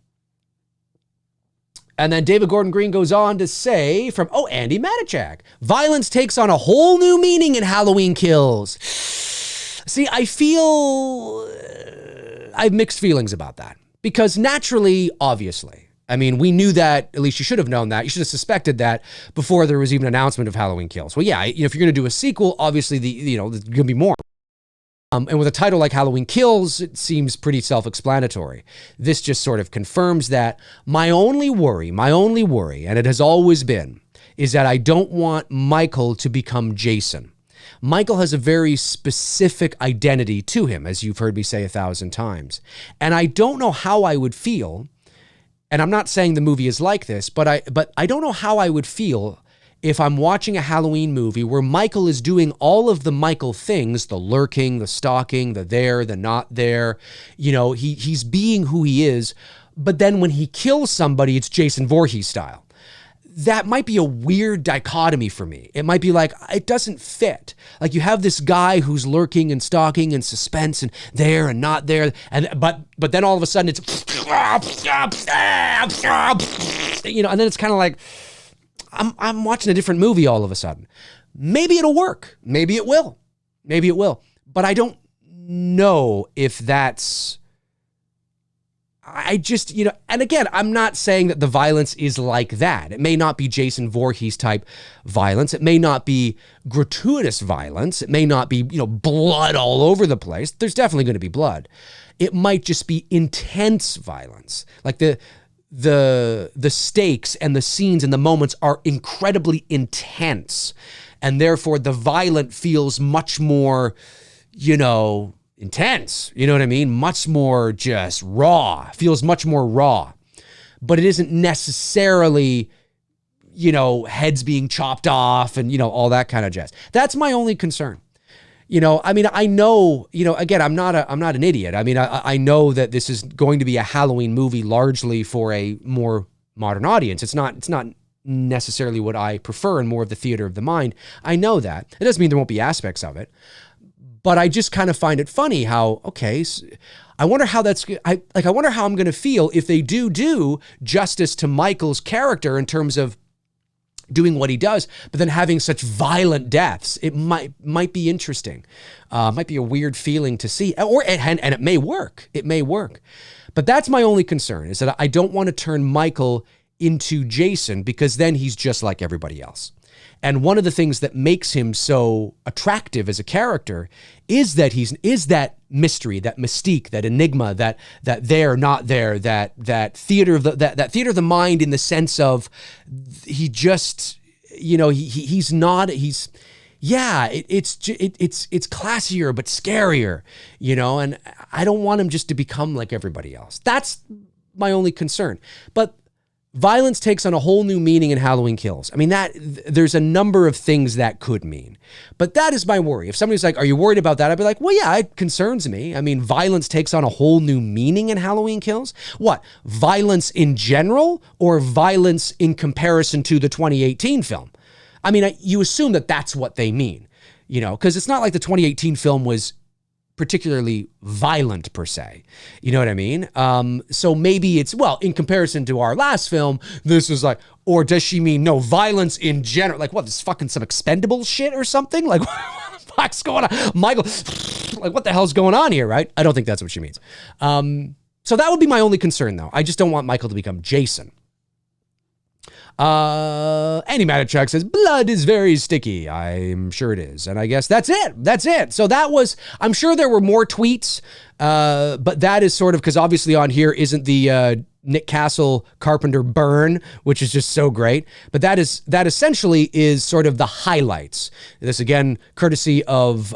then David Gordon Green goes on to say Andy Matichak, violence takes on a whole new meaning in Halloween Kills. See, I have mixed feelings about that because naturally, obviously, I mean, we knew that, at least you should have known that. You should have suspected that before there was even an announcement of Halloween Kills. Well, yeah, if you're going to do a sequel, obviously there's going to be more. And with a title like Halloween Kills, it seems pretty self-explanatory. This just sort of confirms that. My only worry, and it has always been, is that I don't want Michael to become Jason. Michael has a very specific identity to him, as you've heard me say 1,000 times. And I don't know how I would feel, and I'm not saying the movie is like this, but I don't know how I would feel if I'm watching a Halloween movie where Michael is doing all of the Michael things, the lurking, the stalking, the there, the not there, he's being who he is, but then when he kills somebody, it's Jason Voorhees style. That might be a weird dichotomy for me. It might be like, it doesn't fit. Like you have this guy who's lurking and stalking and suspense and there and not there, but then all of a sudden it's, and then it's kind of like, I'm watching a different movie all of a sudden. Maybe it'll work. Maybe it will. But I don't know if that's... I just, and again, I'm not saying that the violence is like that. It may not be Jason Voorhees type violence. It may not be gratuitous violence. It may not be, blood all over the place. There's definitely going to be blood. It might just be intense violence. Like the stakes and the scenes and the moments are incredibly intense, and therefore the violent feels much more, intense. You know what I mean? Much more just raw. Feels much more raw. But it isn't necessarily, heads being chopped off and, all that kind of jazz. That's my only concern. I know, again, I'm not an idiot. I know that this is going to be a Halloween movie largely for a more modern audience. It's not necessarily what I prefer and more of the theater of the mind. I know that. It doesn't mean there won't be aspects of it, but I just kind of find it funny how, I wonder how I wonder how I'm going to feel if they do justice to Michael's character in terms of doing what he does, but then having such violent deaths. It might be interesting. Might be a weird feeling to see, and it may work. But that's my only concern, is that I don't want to turn Michael into Jason, because then he's just like everybody else. And one of the things that makes him so attractive as a character is that is that mystery, that mystique, that enigma, that there, not there, that theater of the mind, in the sense of he just, it's classier but scarier, and I don't want him just to become like everybody else. That's my only concern. But violence takes on a whole new meaning in Halloween Kills. There's a number of things that could mean, but that is my worry. If somebody's like, are you worried about that? I'd be like, well, yeah, it concerns me. Violence takes on a whole new meaning in Halloween Kills. What? Violence in general, or violence in comparison to the 2018 film? You assume that that's what they mean, because it's not like the 2018 film was particularly violent per se. You know what I mean? So maybe it's, in comparison to our last film, this is like, or does she mean no violence in general? Like what, this fucking some Expendables shit or something? Like what the fuck's going on? Michael, like what the hell's going on here, right? I don't think that's what she means. So that would be my only concern though. I just don't want Michael to become Jason. Andy Matichuk says, blood is very sticky. I'm sure it is. And I guess that's it. So that was, I'm sure there were more tweets, but that is sort of, because obviously on here isn't the Nick Castle Carpenter burn, which is just so great. But that essentially is sort of the highlights. This again, courtesy of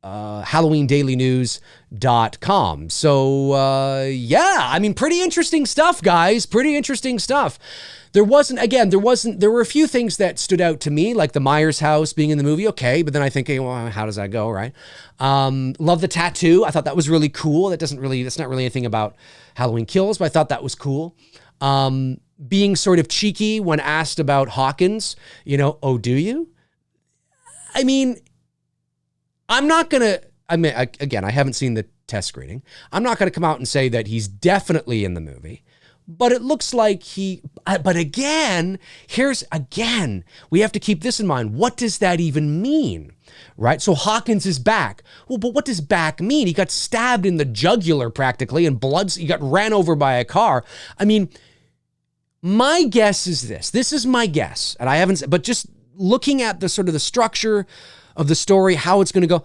HalloweenDailyNews.com. So, yeah, I mean, pretty interesting stuff, guys. Pretty interesting stuff. There were a few things that stood out to me, like the Myers house being in the movie. Okay. But then I think, well, how does that go? Right. Love the tattoo. I thought that was really cool. That's not really anything about Halloween Kills, but I thought that was cool. Being sort of cheeky when asked about Hawkins, oh, do you? I mean, I haven't seen the test screening. I'm not going to come out and say that he's definitely in the movie, but it looks like but again, we have to keep this in mind. What does that even mean? Right? So Hawkins is back. Well, but what does back mean? He got stabbed in the jugular practically and he got ran over by a car. I mean, my guess is this. This is my guess. And but just looking at the sort of the structure of the story, how it's going to go.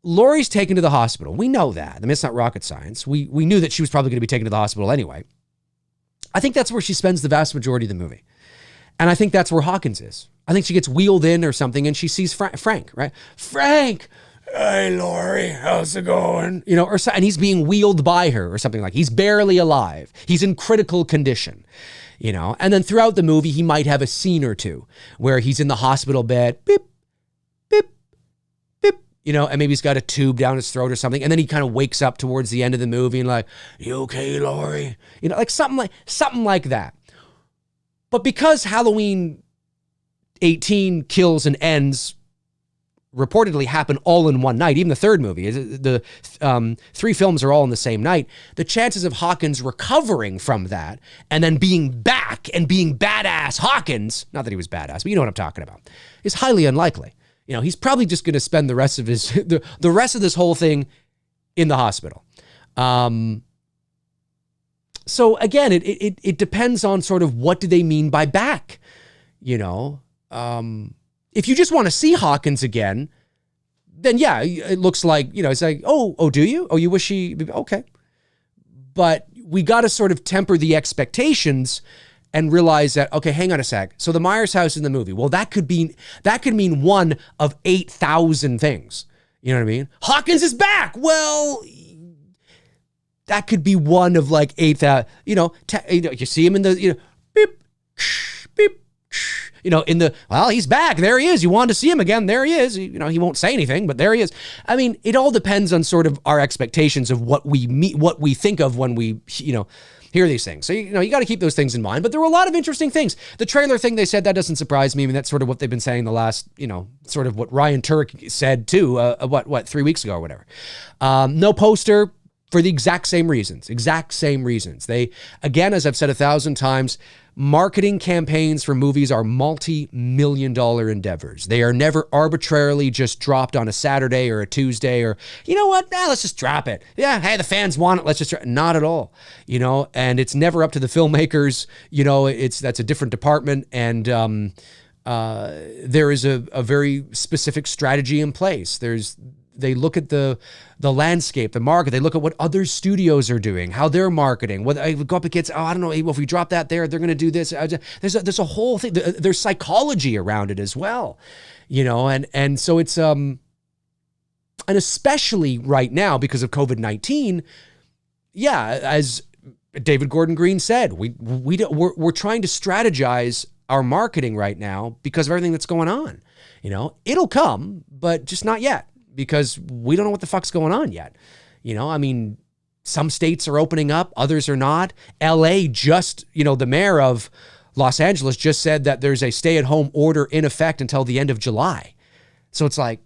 Laurie's taken to the hospital. We know that. I mean, it's not rocket science. We knew that she was probably going to be taken to the hospital anyway. I think that's where she spends the vast majority of the movie. And I think that's where Hawkins is. I think she gets wheeled in or something and she sees Frank, right? Frank! Hey, Laurie, how's it going? And he's being wheeled by her or something like that. He's barely alive. He's in critical condition. And then throughout the movie, he might have a scene or two where he's in the hospital bed, beep, beep, beep, and maybe he's got a tube down his throat or something. And then he kind of wakes up towards the end of the movie and like, you okay, Laurie? Like something like that. But because Halloween 18 kills and ends reportedly happen all in one night, even the third movie, the three films are all in the same night, the chances of Hawkins recovering from that and then being back and being badass Hawkins, not that he was badass, but you know what I'm talking about, is highly unlikely. He's probably just going to spend the rest of the rest of this whole thing in the hospital. So again, it depends on sort of what do they mean by back, if you just want to see Hawkins again, then yeah, it looks like, it's like, oh, do you? Oh, you wish okay. But we got to sort of temper the expectations and realize that, okay, hang on a sec. So the Myers house in the movie, well, that could mean one of 8,000 things. You know what I mean? Hawkins is back. Well, that could be one of like 8,000, you see him in the, beep, beep, he's back. There he is. You wanted to see him again. There he is. He won't say anything, but there he is. I mean, it all depends on sort of our expectations of what we think of when we, hear these things. So, you got to keep those things in mind, but there were a lot of interesting things. The trailer thing, they said, that doesn't surprise me. I mean, that's sort of what they've been saying the last, sort of what Ryan Turek said too, 3 weeks ago or whatever. No poster for the exact same reasons. They, again, as I've said 1,000 times, marketing campaigns for movies are multi-million-dollar endeavors. They are never arbitrarily just dropped on a Saturday or a Tuesday or, let's just drop it. Yeah, hey, the fans want it. Let's just not at all, and it's never up to the filmmakers. That's a different department. And there is a very specific strategy in place. They look at the landscape, the market. They look at what other studios are doing, how they're marketing. What I go up against, I don't know, if we drop that there, they're going to do this. There's a whole thing. There's psychology around it as well, and so it's and especially right now because of COVID-19. Yeah, as David Gordon Green said, we're trying to strategize our marketing right now because of everything that's going on. It'll come, but just not yet. Because we don't know what the fuck's going on yet. I mean, some states are opening up, others are not. LA just, the mayor of Los Angeles just said that there's a stay-at-home order in effect until the end of July. So it's like,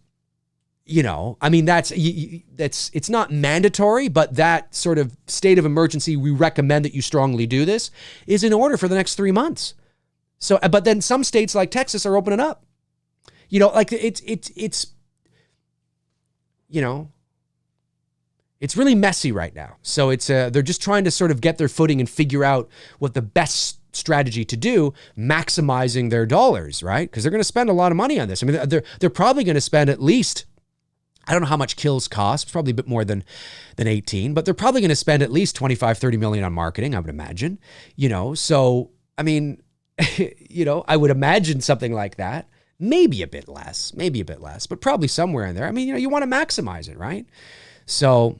I mean, it's not mandatory, but that sort of state of emergency, we recommend that you strongly do this, is in order for the next 3 months. So, but then some states like Texas are opening up. Like it's it's really messy right now. So it's they're just trying to sort of get their footing and figure out what the best strategy to do, maximizing their dollars, right? Because they're going to spend a lot of money on this. I mean, they're probably going to spend at least, I don't know how much Kills cost, it's probably a bit more than 18, but they're probably going to spend at least 25, 30 million on marketing, I would imagine. So, I mean, I would imagine something like that. maybe a bit less, but probably somewhere in there. I mean, you want to maximize it, right? So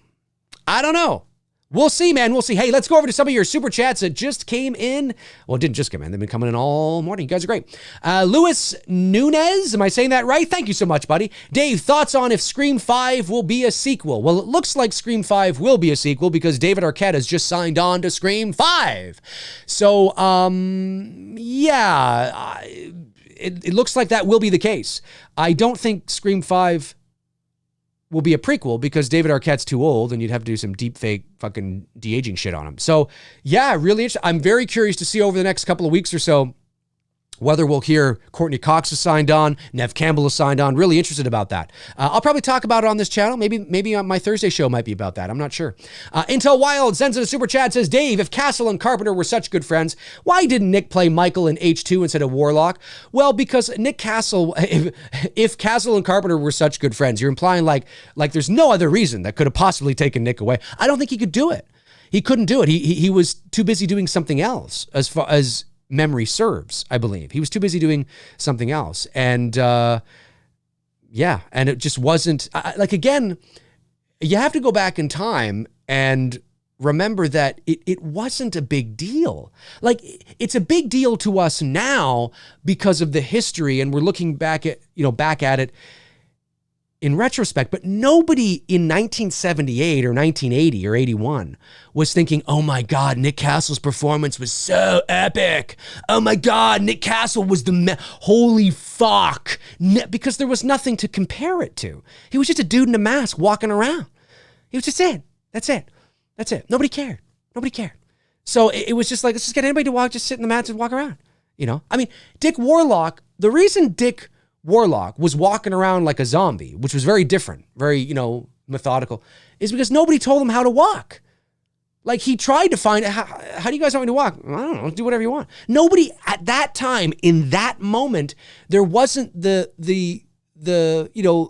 I don't know. We'll see, man. We'll see. Hey, let's go over to some of your super chats that just came in. Well, it didn't just come in. They've been coming in all morning. You guys are great. Luis Nunez, am I saying that right? Thank you so much, buddy. Dave, thoughts on if Scream 5 will be a sequel? Well, it looks like Scream 5 will be a sequel because David Arquette has just signed on to Scream 5. So, yeah, it looks like that will be the case. I don't think Scream 5 will be a prequel because David Arquette's too old and you'd have to do some deep fake fucking de-aging shit on him. So yeah, really interesting. I'm very curious to see over the next couple of weeks or so whether we'll hear Courtney Cox is signed on, Neve Campbell is signed on. Really interested about that. I'll probably talk about it on this channel. Maybe on my Thursday show might be about that. I'm not sure. Intel Wild sends in a super chat, says, Dave, if Castle and Carpenter were such good friends, why didn't Nick play Michael in H2 instead of Warlock? Well, because Nick Castle, if Castle and Carpenter were such good friends, you're implying like there's no other reason that could have possibly taken Nick away. I don't think he could do it. He couldn't do it. He was too busy doing something else as far as memory serves, I believe. He was too busy doing something else. And yeah, and it just wasn't, again, you have to go back in time and remember that it wasn't a big deal. Like, it's a big deal to us now because of the history, and we're looking back at it in retrospect, but nobody in 1978 or 1980 or 81 was thinking, oh my God, Nick Castle's performance was so epic. Oh my God, Nick Castle was holy fuck. Because there was nothing to compare it to. He was just a dude in a mask walking around. He was just it. That's it. Nobody cared. So it was just like, let's just get anybody to walk, just sit in the mats and walk around. I mean, Dick Warlock, the reason Dick Warlock was walking around like a zombie, which was very different, very, methodical, is because nobody told him how to walk. Like, he tried to find, how do you guys want me to walk? I don't know, do whatever you want. Nobody at that time, in that moment, there wasn't the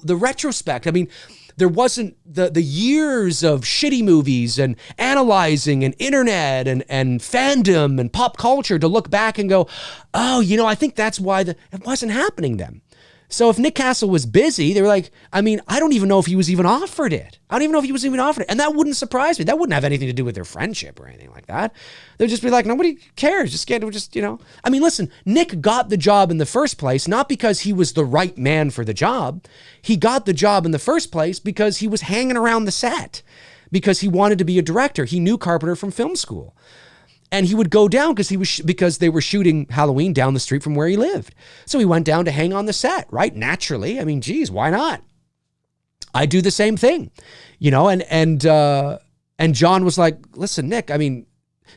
retrospect. I mean, there wasn't the years of shitty movies and analyzing and internet and fandom and pop culture to look back and go, oh, I think that's why it wasn't happening then. So if Nick Castle was busy, they were like, I mean, I don't even know if he was even offered it. And that wouldn't surprise me. That wouldn't have anything to do with their friendship or anything like that. They'd just be like, nobody cares. I mean, listen, Nick got the job in the first place, not because he was the right man for the job. He got the job in the first place because he was hanging around the set, because he wanted to be a director. He knew Carpenter from film school. And he would go down because they were shooting Halloween down the street from where he lived. So he went down to hang on the set, right? Naturally. I mean, geez, why not? I do the same thing, and John was like, listen, Nick, I mean,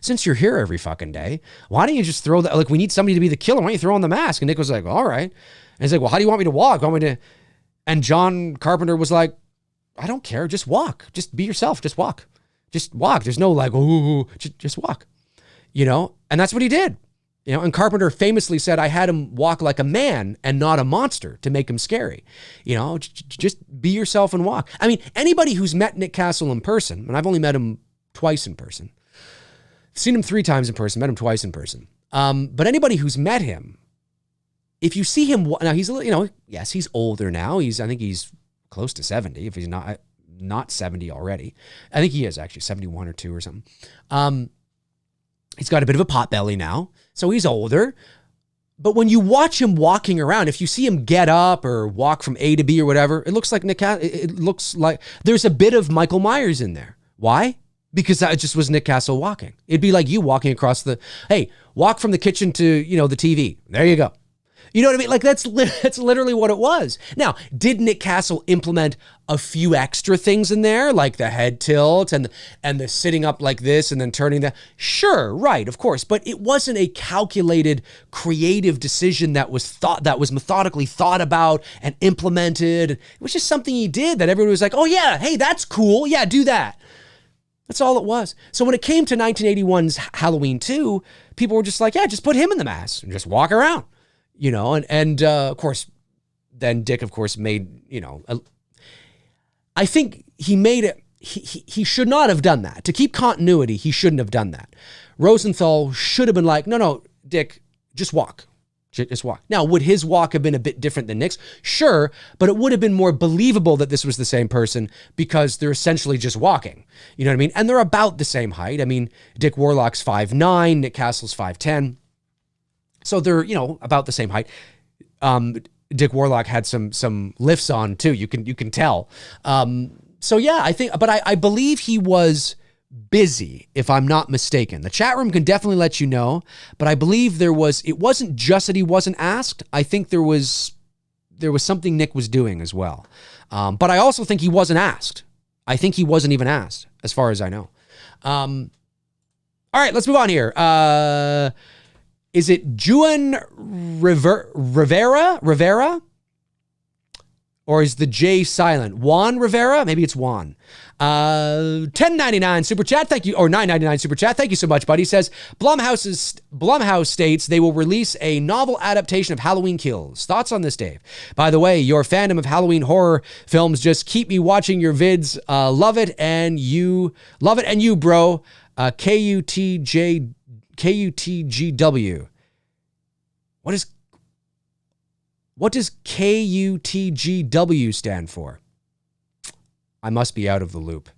since you're here every fucking day, why don't you just throw that, like, we need somebody to be the killer. Why don't you throw on the mask? And Nick was like, all right. And he's like, well, how do you want me to walk? And John Carpenter was like, I don't care. Just walk. Just be yourself. Just walk. There's no like, ooh, just walk. And that's what he did. And Carpenter famously said, I had him walk like a man and not a monster to make him scary. Just be yourself and walk. I mean, anybody who's met Nick Castle in person, and I've only met him twice in person, seen him 3 times in person, met him twice in person. But anybody who's met him, if you see him, now he's, yes, he's older now. I think he's close to 70, if he's not 70 already. I think he is actually 71 or 2 or something. He's got a bit of a pot belly now, so he's older. But when you watch him walking around, if you see him get up or walk from A to B or whatever, it looks like it looks like there's a bit of Michael Myers in there. Why? Because that just was Nick Castle walking. It'd be like you walking across walk from the kitchen to, the TV. There you go. You know what I mean? Like, that's literally what it was. Now, did Nick Castle implement a few extra things in there, like the head tilt and the sitting up like this and then turning that? Sure, right, of course. But it wasn't a calculated, creative decision that was methodically thought about and implemented. It was just something he did that everybody was like, oh yeah, hey, that's cool. Yeah, do that. That's all it was. So when it came to 1981's Halloween 2, people were just like, yeah, just put him in the mask and just walk around. And of course, then Dick, of course, made, I think he made it, he should not have done that. To keep continuity, he shouldn't have done that. Rosenthal should have been like, no, Dick, just walk. Just walk. Now, would his walk have been a bit different than Nick's? Sure, but it would have been more believable that this was the same person because they're essentially just walking. You know what I mean? And they're about the same height. I mean, Dick Warlock's 5'9", Nick Castle's 5'10". So they're, about the same height. Dick Warlock had some lifts on too. You can tell. So yeah, I believe he was busy, if I'm not mistaken. The chat room can definitely let you know, but I believe it wasn't just that he wasn't asked. I think there was something Nick was doing as well. But I also think he wasn't asked. I think he wasn't even asked, as far as I know. All right, let's move on here. Is it Juan Rivera? Or is the J silent? Juan Rivera? Maybe it's Juan. $10.99 super chat. Thank you. Or $9.99 super chat. Thank you so much, buddy. Says, Blumhouse states they will release a novel adaptation of Halloween Kills. Thoughts on this, Dave? By the way, your fandom of Halloween horror films just keep me watching your vids. Love it and you, bro. KUTGW. What does KUTGW stand for? I must be out of the loop.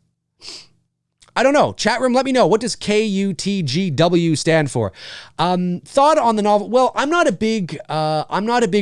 I don't know. Chat room, let me know. What does KUTGW stand for? Thought on the novel. Well, I'm not a big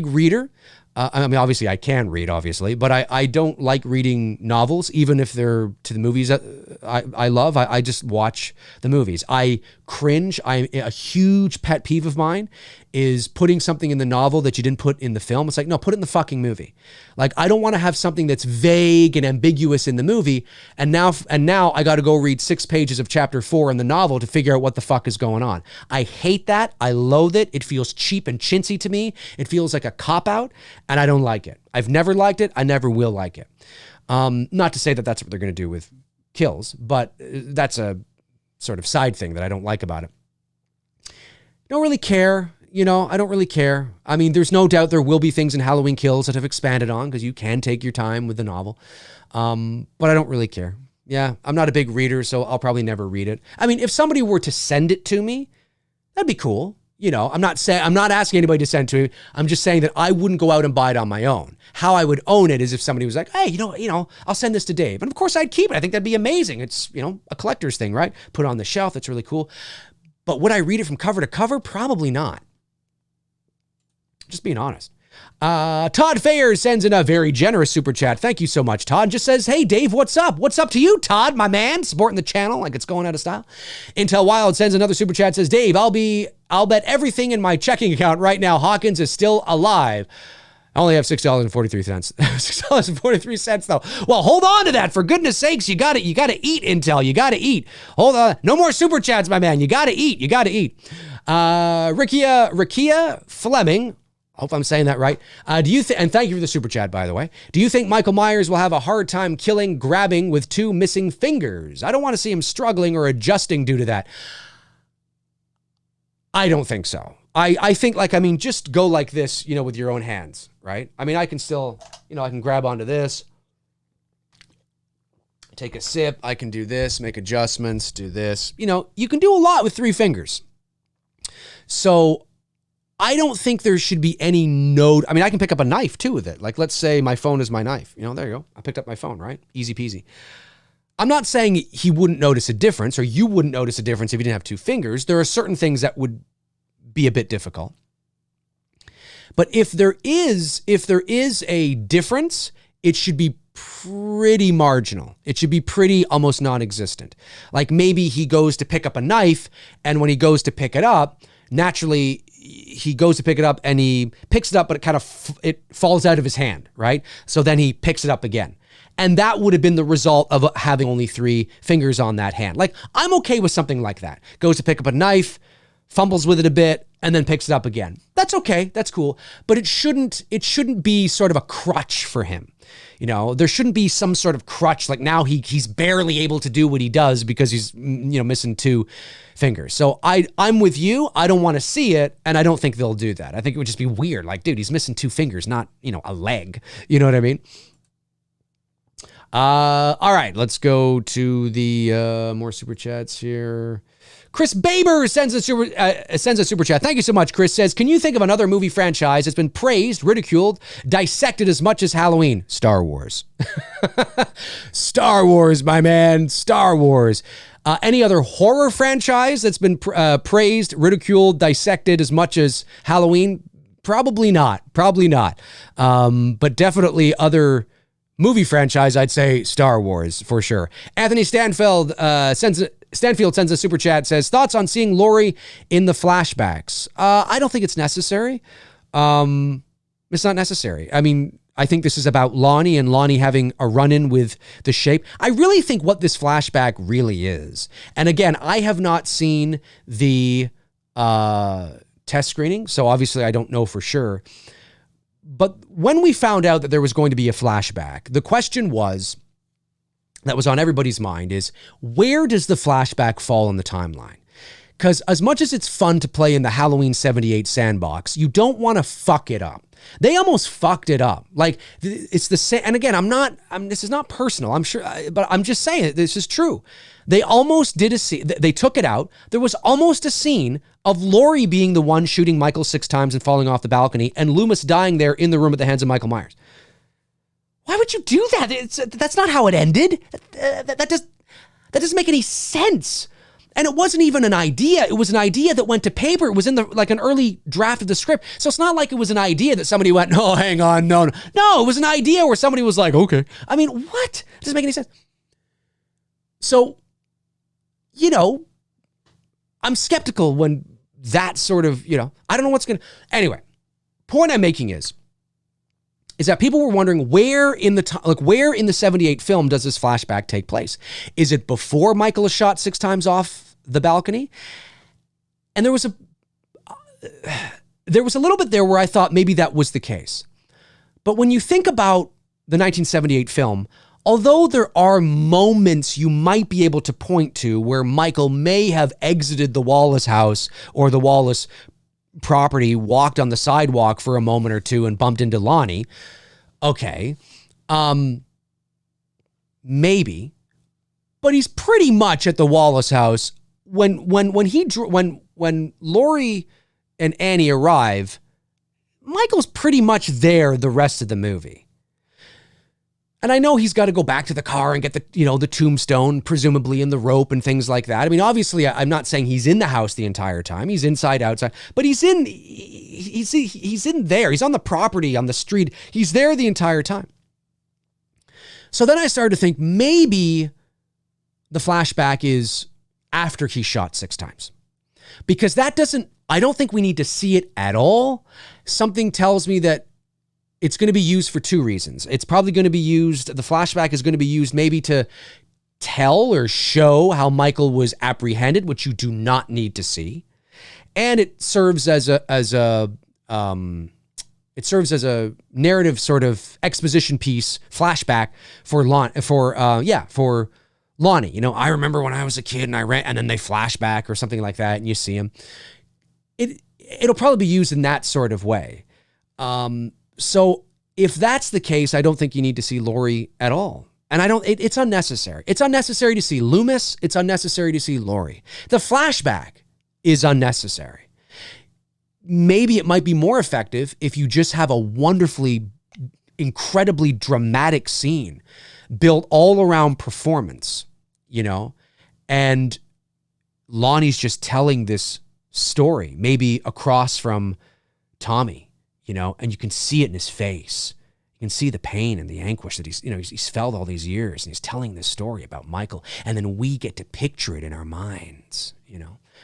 reader. I mean, obviously I can read, obviously, but I don't like reading novels, even if they're to the movies I love. I just watch the movies. I cringe. A huge pet peeve of mine is putting something in the novel that you didn't put in the film. It's like, no, put it in the fucking movie. Like, I don't want to have something that's vague and ambiguous in the movie. And now I got to go read 6 pages of chapter 4 in the novel to figure out what the fuck is going on. I hate that. I loathe it. It feels cheap and chintzy to me. It feels like a cop-out, and I don't like it. I've never liked it. I never will like it. Not to say that that's what they're going to do with Kills, but that's a sort of side thing that I don't like about it. Don't really care. I don't really care. I mean, there's no doubt there will be things in Halloween Kills that have expanded on because you can take your time with the novel. But I don't really care. Yeah, I'm not a big reader, so I'll probably never read it. I mean, if somebody were to send it to me, that'd be cool. I'm not asking anybody to send it to me. I'm just saying that I wouldn't go out and buy it on my own. How I would own it is if somebody was like, hey, I'll send this to Dave. And of course I'd keep it. I think that'd be amazing. It's, a collector's thing, right? Put it on the shelf. That's really cool. But would I read it from cover to cover? Probably not. Just being honest. Todd Fayers sends in a very generous super chat. Thank you so much, Todd. Just says, hey, Dave, what's up? What's up to you, Todd, my man? Supporting the channel like it's going out of style. Intel Wild sends another super chat. Says, Dave, I'll bet everything in my checking account right now Hawkins is still alive. I only have $6.43. $6.43 though. Well, hold on to that. For goodness sakes, you gotta eat, Intel. You gotta eat. Hold on. No more super chats, my man. You gotta eat. Rikia Fleming. I hope I'm saying that right. And thank you for the super chat, by the way. Do you think Michael Myers will have a hard time grabbing with 2 missing fingers? I don't want to see him struggling or adjusting due to that. I don't think so. I think just go like this, with your own hands, right? I mean, I can still, I can grab onto this, take a sip. I can do this, make adjustments, do this. You can do a lot with 3 fingers. So I don't think there should be any I mean, I can pick up a knife too with it. Like, let's say my phone is my knife. There you go. I picked up my phone, right? Easy peasy. I'm not saying he wouldn't notice a difference or you wouldn't notice a difference if you didn't have 2 fingers. There are certain things that would be a bit difficult. But if there is a difference, it should be pretty marginal. It should be pretty almost non-existent. Like maybe he goes to pick up a knife, and when he goes to pick it up, naturally he goes to pick it up and he picks it up, but it falls out of his hand, right? So then he picks it up again. And that would have been the result of having only 3 fingers on that hand. Like, I'm okay with something like that. Goes to pick up a knife, fumbles with it a bit, and then picks it up again. That's okay. That's cool. But it shouldn't be sort of a crutch for him. There shouldn't be some sort of crutch. Like now he's barely able to do what he does because he's, missing 2 fingers. So I'm with you. I don't want to see it. And I don't think they'll do that. I think it would just be weird. Like, dude, he's missing 2 fingers, not, a leg. You know what I mean? All right, let's go to the more super chats here. Chris Baber sends a super chat. Thank you so much, Chris. Says, can you think of another movie franchise that's been praised, ridiculed, dissected as much as Halloween? Star Wars. Star Wars, my man. Star Wars. Any other horror franchise that's been praised, ridiculed, dissected as much as Halloween? Probably not. Probably not. But definitely other movie franchise, I'd say Star Wars for sure. Anthony Stanfield sends a super chat, says, thoughts on seeing Laurie in the flashbacks? I don't think it's necessary. It's not necessary. I mean, I think this is about Lonnie and Lonnie having a run-in with the Shape. I really think what this flashback really is, and again, I have not seen the test screening, so obviously I don't know for sure. But when we found out that there was going to be a flashback, the question that was on everybody's mind is, where does the flashback fall in the timeline? Because as much as it's fun to play in the Halloween 78 sandbox, you don't want to fuck it up. They almost fucked it up. Like, it's the same. And again, this is not personal, I'm sure, but I'm just saying this is true. They almost did a scene. They took it out. There was almost a scene of Laurie being the one shooting Michael 6 times and falling off the balcony, and Loomis dying there in the room at the hands of Michael Myers. Why would you do that? That's not how it ended. That doesn't make any sense. And it wasn't even an idea. It was an idea that went to paper. It was in an early draft of the script. So it's not like it was an idea that somebody went, no, hang on, no. No, it was an idea where somebody was like, okay. I mean, what? It doesn't make any sense. So, I'm skeptical when that sort of, I don't know what's going to, anyway, point I'm making is that people were wondering where in the 78 film does this flashback take place? Is it before Michael is shot 6 times off the balcony? And there was a little bit there where I thought maybe that was the case. But when you think about the 1978 film, although there are moments you might be able to point to where Michael may have exited the Wallace house or the Wallace property, walked on the sidewalk for a moment or two and bumped into Lonnie. Okay. Maybe, but he's pretty much at the Wallace house when Laurie and Annie arrive. Michael's pretty much there the rest of the movie. And I know he's got to go back to the car and get the tombstone, presumably, in the rope and things like that. I mean, obviously, I'm not saying he's in the house the entire time. He's inside, outside, but he's in there. He's on the property, on the street. He's there the entire time. So then I started to think maybe the flashback is after he's shot 6 times, because I don't think we need to see it at all. Something tells me that it's going to be used for 2 reasons. It's probably going to be used, the flashback is going to be used maybe to tell or show how Michael was apprehended, which you do not need to see. And it serves as a narrative sort of exposition piece, flashback for Lonnie. I remember when I was a kid and I ran, and then they flash back or something like that and you see him. It'll probably be used in that sort of way. So if that's the case, I don't think you need to see Laurie at all. And it's unnecessary. It's unnecessary to see Loomis. It's unnecessary to see Laurie. The flashback is unnecessary. Maybe it might be more effective if you just have a wonderfully, incredibly dramatic scene built all around performance, and Lonnie's just telling this story, maybe across from Tommy. And you can see it in his face. You can see the pain and the anguish that he's felt all these years, and he's telling this story about Michael. And then we get to picture it in our minds,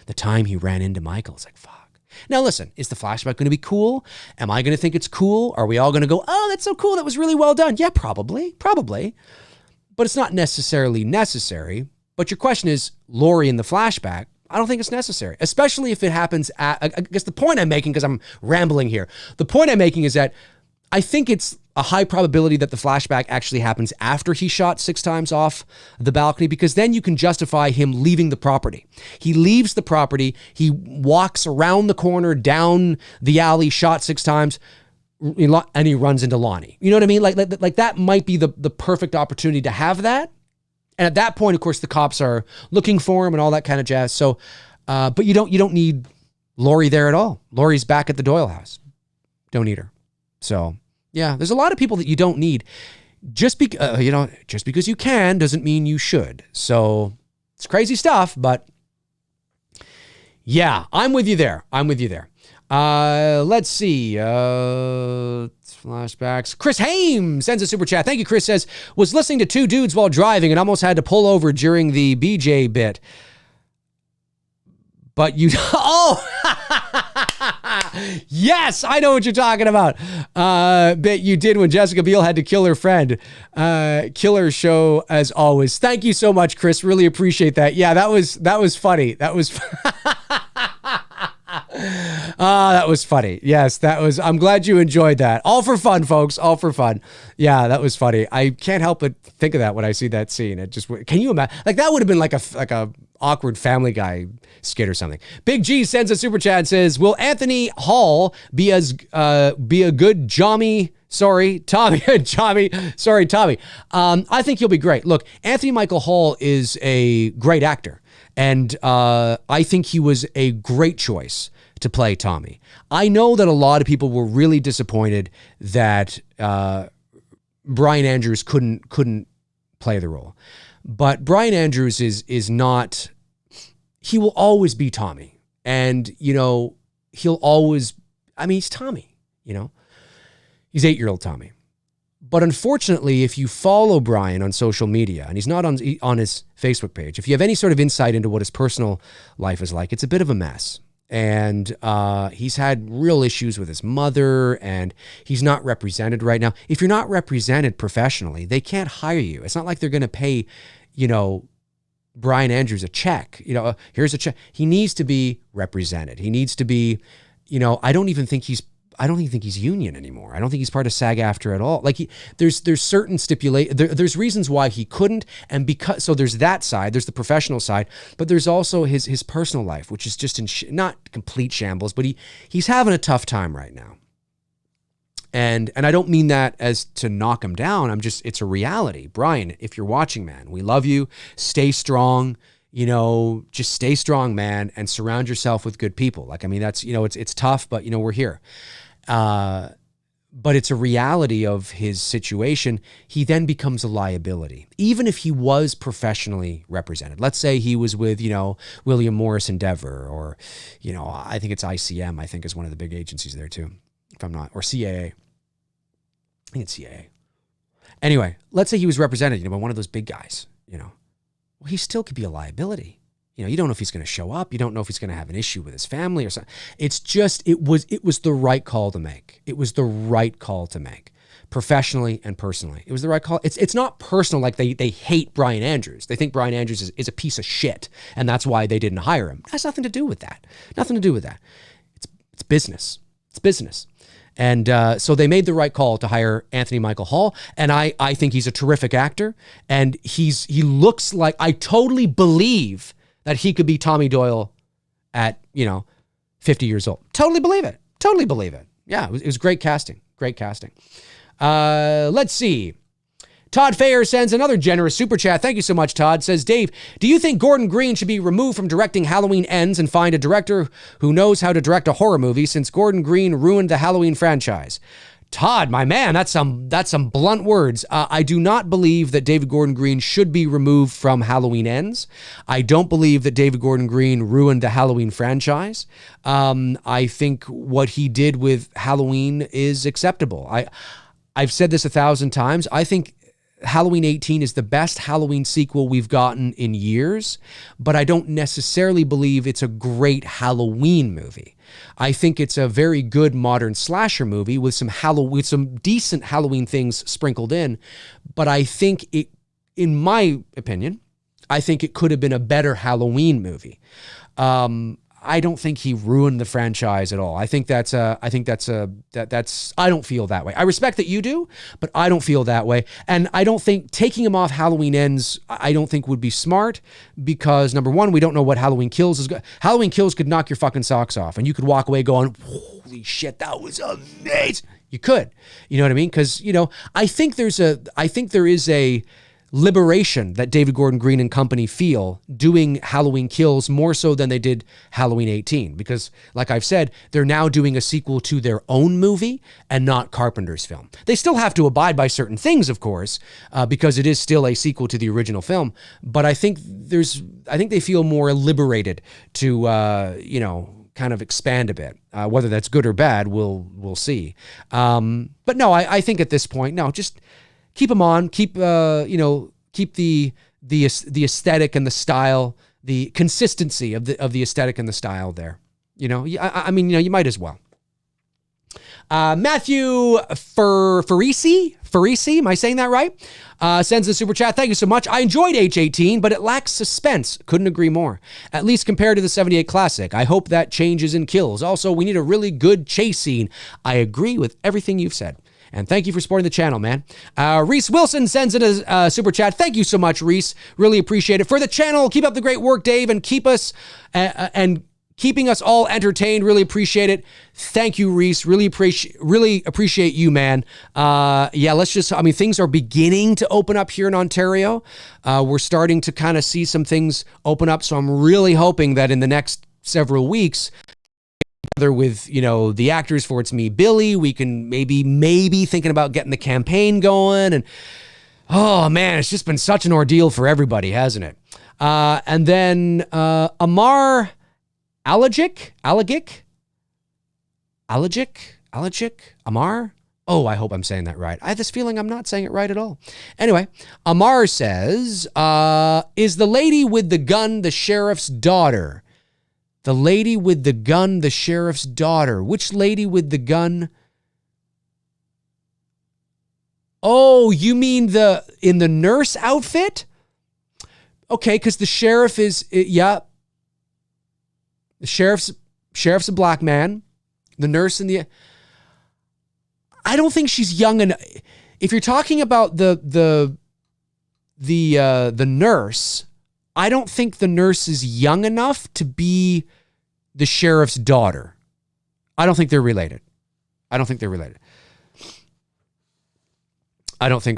the time he ran into Michael. It's like, fuck. Now listen, is the flashback going to be cool? Am I going to think it's cool? Are we all going to go, oh, that's so cool. That was really well done. Yeah, probably. But it's not necessarily necessary. But your question is, Laurie in the flashback, I don't think it's necessary, especially if it happens I guess the point I'm making, because I'm rambling here, the point I'm making is that I think it's a high probability that the flashback actually happens after he shot 6 times off the balcony, because then you can justify him leaving the property. He leaves the property, he walks around the corner, down the alley, shot 6 times, and he runs into Lonnie. You know what I mean? Like that might be the perfect opportunity to have that. And at that point, of course, the cops are looking for him and all that kind of jazz. So, but you don't need Laurie there at all. Laurie's back at the Doyle house. Don't need her. So yeah, there's a lot of people that you don't need. Just because you can doesn't mean you should. So it's crazy stuff, but yeah, I'm with you there. Let's see. Flashbacks. Chris Hames sends a super chat. Thank you, Chris. Says, was listening to two dudes while driving and almost had to pull over during the BJ bit. But you... Oh! Yes, I know what you're talking about. Bit you did when Jessica Biel had to kill her friend. Killer show as always. Thank you so much, Chris. Really appreciate that. Yeah, that was funny. That was... that was funny. Yes, that was. I'm glad you enjoyed that. All for fun, folks. All for fun. Yeah, that was funny. I can't help but think of that when I see that scene. It just, can you imagine? Like that would have been like a awkward Family Guy skit or something. Big G sends a super chat and says, "Will Anthony Hall be a good Tommy? I think he'll be great. Look, Anthony Michael Hall is a great actor, and I think he was a great choice to play Tommy. I know that a lot of people were really disappointed that Brian Andrews couldn't play the role, but Brian Andrews is not. He will always be Tommy, and he'll always. I mean, he's Tommy. He's 8-year-old Tommy. But unfortunately, if you follow Brian on social media, and he's not on his Facebook page, if you have any sort of insight into what his personal life is like, it's a bit of a mess. And he's had real issues with his mother, and he's not represented right now. If you're not represented professionally, they can't hire you. It's not like they're going to pay, Brian Andrews a check. Here's a check. He needs to be represented. He needs to be, I don't even think he's union anymore. I don't think he's part of SAG-AFTRA at all. Like there's certain there's reasons why he couldn't, and so there's that side, there's the professional side, but there's also his personal life, which is just in not complete shambles, but he's having a tough time right now. And I don't mean that as to knock him down. It's a reality. Brian, if you're watching, man, we love you. Stay strong. Just stay strong, man, and surround yourself with good people. Like, I mean, that's, it's tough, but we're here. But it's a reality of his situation. He then becomes a liability, even if he was professionally represented. Let's say he was with, William Morris Endeavor, or, I think it's ICM, I think is one of the big agencies there too, if I'm not, or CAA. I think it's CAA. Anyway, let's say he was represented, by one of those big guys, well, he still could be a liability. You don't know if he's going to show up. You don't know if he's going to have an issue with his family or something. It's just, it was the right call to make. It was the right call to make, professionally and personally. It was the right call. It's not personal, like they hate Brian Andrews. They think Brian Andrews is a piece of shit, and that's why they didn't hire him. It has nothing to do with that. Nothing to do with that. It's business. It's business. And so they made the right call to hire Anthony Michael Hall. And I think he's a terrific actor. And he looks like, I totally believe that he could be Tommy Doyle at, 50 years old. Totally believe it. Totally believe it. Yeah, it was great casting. Great casting. Let's see. Todd Fayer sends another generous super chat. Thank you so much, Todd. Says, Dave, do you think Gordon Green should be removed from directing Halloween Ends and find a director who knows how to direct a horror movie, since Gordon Green ruined the Halloween franchise? Todd, my man, that's some blunt words. I do not believe that David Gordon Green should be removed from Halloween Ends. I don't believe that David Gordon Green ruined the Halloween franchise. I think what he did with Halloween is acceptable. I've said this 1,000 times. I think Halloween 18 is the best Halloween sequel we've gotten in years, but I don't necessarily believe it's a great Halloween movie. I think it's a very good modern slasher movie with some decent Halloween things sprinkled in, but I think in my opinion, I think it could have been a better Halloween movie. I don't think he ruined the franchise at all. I don't feel that way. I respect that you do, but I don't feel that way. And I don't think taking him off Halloween Ends, I don't think would be smart, because number one, we don't know what Halloween Kills is. Halloween Kills could knock your fucking socks off and you could walk away going, holy shit, that was amazing. You could. You know what I mean? Because, I think there is a liberation that David Gordon Green and company feel doing Halloween Kills more so than they did Halloween 18. Because, like I've said, they're now doing a sequel to their own movie and not Carpenter's film. They still have to abide by certain things, of course, because it is still a sequel to the original film. But I think they feel more liberated to, kind of expand a bit. Whether that's good or bad, we'll see. But no, I think at this point, no, just keep them on. Keep the aesthetic and the style, the consistency of the aesthetic and the style there. I mean, you might as well. Matthew Farisi, am I saying that right? Sends a super chat. Thank you so much. I enjoyed H-18, but it lacks suspense. Couldn't agree more. At least compared to the 78 classic. I hope that changes in Kills. Also, we need a really good chase scene. I agree with everything you've said. And thank you for supporting the channel, man. Reese Wilson sends in a super chat. Thank you so much, Reese. Really appreciate it. For the channel, keep up the great work, Dave, and keep us and keeping us all entertained. Really appreciate it. Thank you, Reese. Really appreciate you, man. Things are beginning to open up here in Ontario. We're starting to kind of see some things open up. So I'm really hoping that in the next several weeks, together with, the actors for It's Me, Billy, we can maybe thinking about getting the campaign going. And oh man, it's just been such an ordeal for everybody, hasn't it? And then Amar Alagic, Amar? Oh, I hope I'm saying that right. I have this feeling I'm not saying it right at all. Anyway, Amar says, is the lady with the gun the sheriff's daughter? The lady with the gun, the sheriff's daughter. Which lady with the gun? Oh, you mean in the nurse outfit? Okay, because the sheriff is, yeah. The sheriff's a black man. The nurse I don't think she's young enough. If you're talking about the nurse, I don't think the nurse is young enough to be the sheriff's daughter. I don't think they're related. I don't think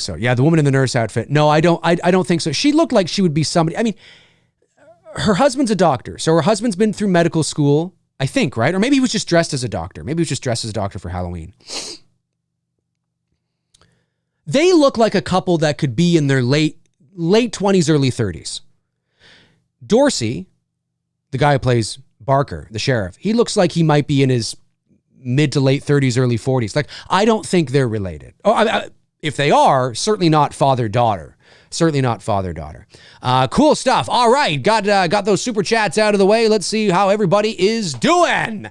so. Yeah, the woman in the nurse outfit. No, I don't think so. She looked like she would be somebody. I mean, her husband's a doctor. So her husband's been through medical school, I think, right? Or maybe he was just dressed as a doctor. Maybe he was just dressed as a doctor for Halloween. They look like a couple that could be in their late 20s, early 30s. Dorsey, the guy who plays Barker, the sheriff, he looks like he might be in his mid to late 30s, early 40s. Like, I don't think they're related. If they are, certainly not father-daughter. Cool stuff. All right, got those super chats out of the way. Let's see how everybody is doing.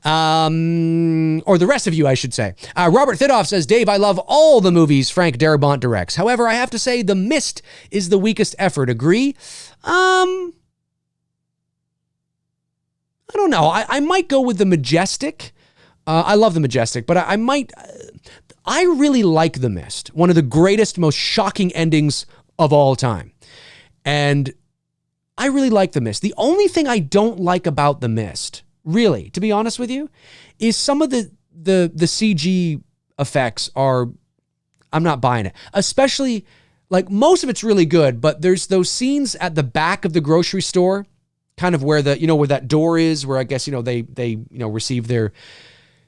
Or the rest of you, I should say. Robert Thidoff says, Dave, I love all the movies Frank Darabont directs. However, I have to say The Mist is the weakest effort. Agree? I don't know. I might go with The Majestic. I love The Majestic, but I really like The Mist. One of the greatest, most shocking endings of all time. And I really like The Mist. The only thing I don't like about The Mist, really, to be honest with you, is some of the CG effects I'm not buying it. Especially, like, most of it's really good, but there's those scenes at the back of the grocery store, kind of where where that door is, where I guess, they receive their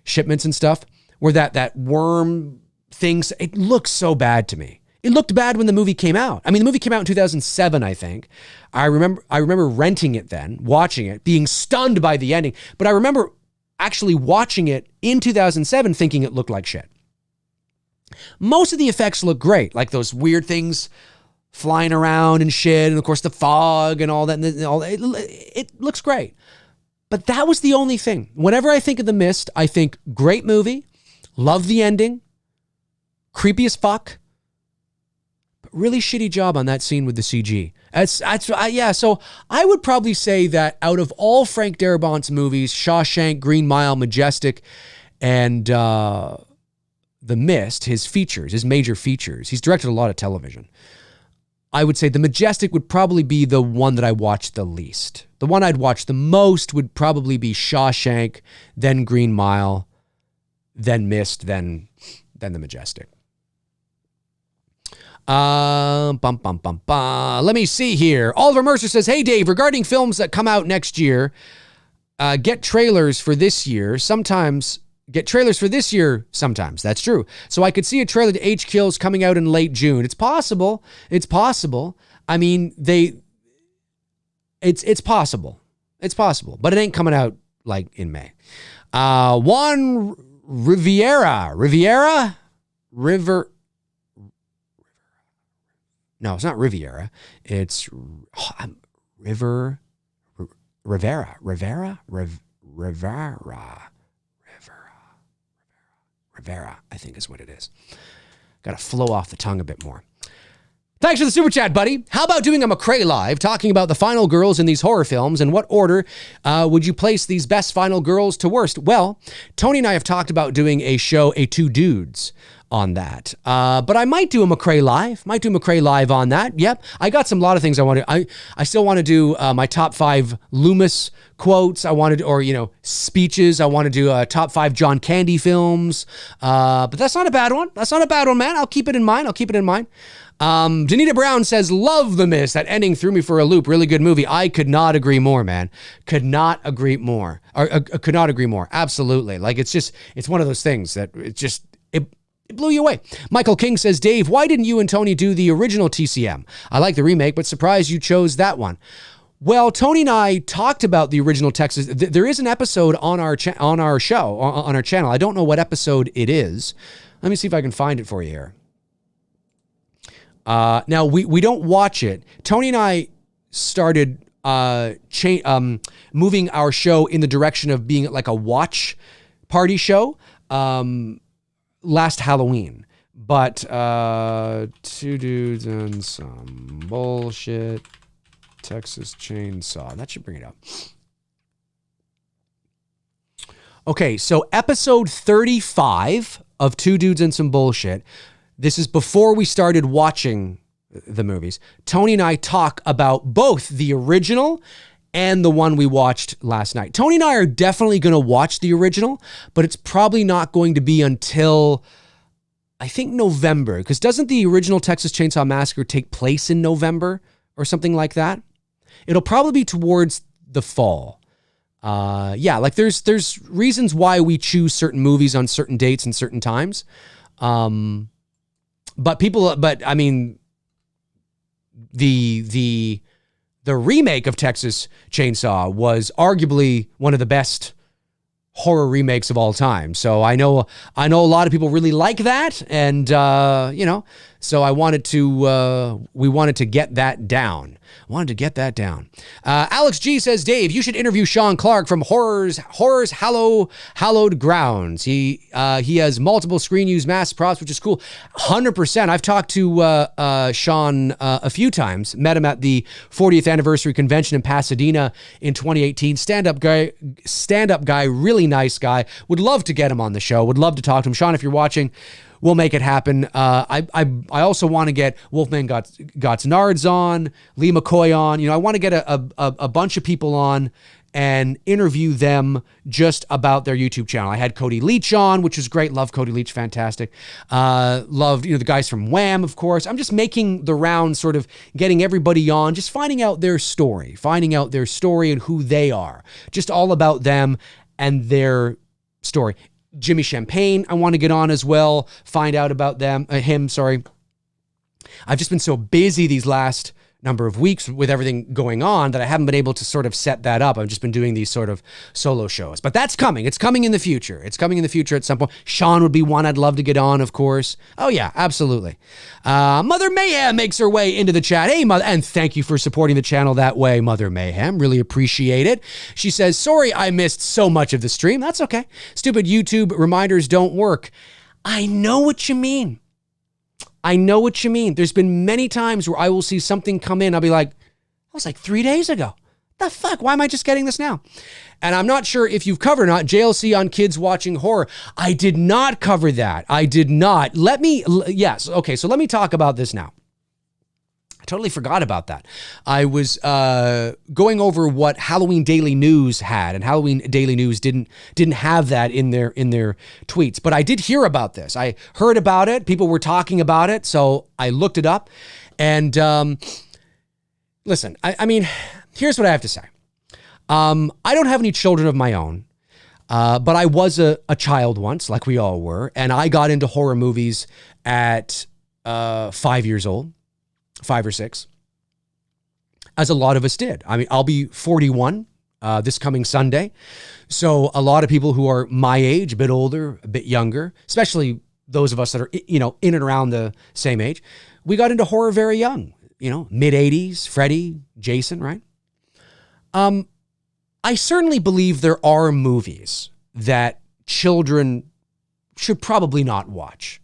shipments and stuff, where that worm things, it looks so bad to me. It looked bad when the movie came out. I mean, the movie came out in 2007, I think. I remember renting it then, watching it, being stunned by the ending. But I remember actually watching it in 2007 thinking it looked like shit. Most of the effects look great, like those weird things flying around and shit, and of course the fog and all that. It looks great. But that was the only thing. Whenever I think of The Mist, I think great movie, love the ending, creepy as fuck, but really shitty job on that scene with the CG. So I would probably say that out of all Frank Darabont's movies, Shawshank, Green Mile, Majestic, and The Mist, his major features, he's directed a lot of television. I would say The Majestic would probably be the one that I watched the least. The one I'd watch the most would probably be Shawshank, then Green Mile, then Mist, then The Majestic. Let me see here. Oliver Mercer says, hey, Dave, regarding films that come out next year, get trailers for this year. Sometimes. That's true. So I could see a trailer to H Kills coming out in late June. It's possible. I mean, it's possible. It's possible, but it ain't coming out like in May. Juan Riviera. No, it's not Riviera. It's Rivera, I think is what it is. Got to flow off the tongue a bit more. Thanks for the super chat, buddy. How about doing a McRae Live talking about the final girls in these horror films? In what order would you place these best final girls to worst? Well, Tony and I have talked about doing a show, a Two Dudes, on that. But I might do a McRae Live on that. Yep. I got a lot of things I want to, I still want to do my top 5 Loomis quotes. I wanted, or, speeches. I want to do top 5 John Candy films. But that's not a bad one. Man. I'll keep it in mind. Danita Brown says, love The Mist. That ending threw me for a loop. Really good movie. I could not agree more, man. Could not agree more. Absolutely. Like, it's one of those things that it blew you away. Michael King says, Dave, why didn't you and Tony do the original TCM? I like the remake, but surprised you chose that one. Well, Tony and I talked about the original Texas. There is an episode on our channel. I don't know what episode it is. Let me see if I can find it for you here. Now we don't watch it. Tony and I started moving our show in the direction of being like a watch party show last Halloween. But Two Dudes and Some Bullshit, Texas Chainsaw. That should bring it up. Okay, so episode 35 of Two Dudes and Some Bullshit. This is before we started watching the movies. Tony and I talk about both the original and the one we watched last night. Tony and I are definitely going to watch the original, but it's probably not going to be until, I think, November. Because doesn't the original Texas Chainsaw Massacre take place in November or something like that? It'll probably be towards the fall. Like there's reasons why we choose certain movies on certain dates and certain times. But I mean, the remake of Texas Chainsaw was arguably one of the best horror remakes of all time. So I know a lot of people really like that, and so we wanted to get that down. Alex G says, Dave, you should interview Sean Clark from Horror's Hallowed Grounds. He has multiple screen use mass props, which is cool. 100%. I've talked to Sean a few times. Met him at the 40th anniversary convention in Pasadena in 2018. Stand-up guy, really nice guy. Would love to get him on the show. Would love to talk to him. Sean, if you're watching, we'll make it happen. I also want to get Wolfman Gots Nards on, Lee McCoy on. I want to get a bunch of people on and interview them just about their YouTube channel. I had Cody Leach on, which was great. Love Cody Leach, fantastic. Loved the guys from Wham, of course. I'm just making the round, sort of getting everybody on, just finding out their story and who they are. Just all about them and their story. Jimmy Champagne, I want to get on as well, find out about him. I've just been so busy these last number of weeks with everything going on that I haven't been able to sort of set that up. I've just been doing these sort of solo shows, but that's coming. It's coming in the future. At some point. Sean would be one I'd love to get on, of course. Oh yeah, absolutely. Mother Mayhem makes her way into the chat. Hey, Mother, and thank you for supporting the channel that way, Mother Mayhem. Really appreciate it. She says, sorry, I missed so much of the stream. That's okay. Stupid YouTube reminders don't work. I know what you mean. There's been many times where I will see something come in. I'll be like, that was like 3 days ago. The fuck? Why am I just getting this now? And I'm not sure if you've covered or not JLC on kids watching horror. I did not cover that. I did not. Yes. Okay. So let me talk about this now. I totally forgot about that. I was going over what Halloween Daily News had, and Halloween Daily News didn't have that in their tweets. But I did hear about this. I heard about it. People were talking about it, so I looked it up. And listen, I mean, here's what I have to say. I don't have any children of my own, but I was a child once, like we all were, and I got into horror movies at 5 years old. 5 or 6, as a lot of us did. I mean, I'll be 41 this coming Sunday. So a lot of people who are my age, a bit older, a bit younger, especially those of us that are, in and around the same age, we got into horror very young, mid 80s, Freddy, Jason, right? I certainly believe there are movies that children should probably not watch.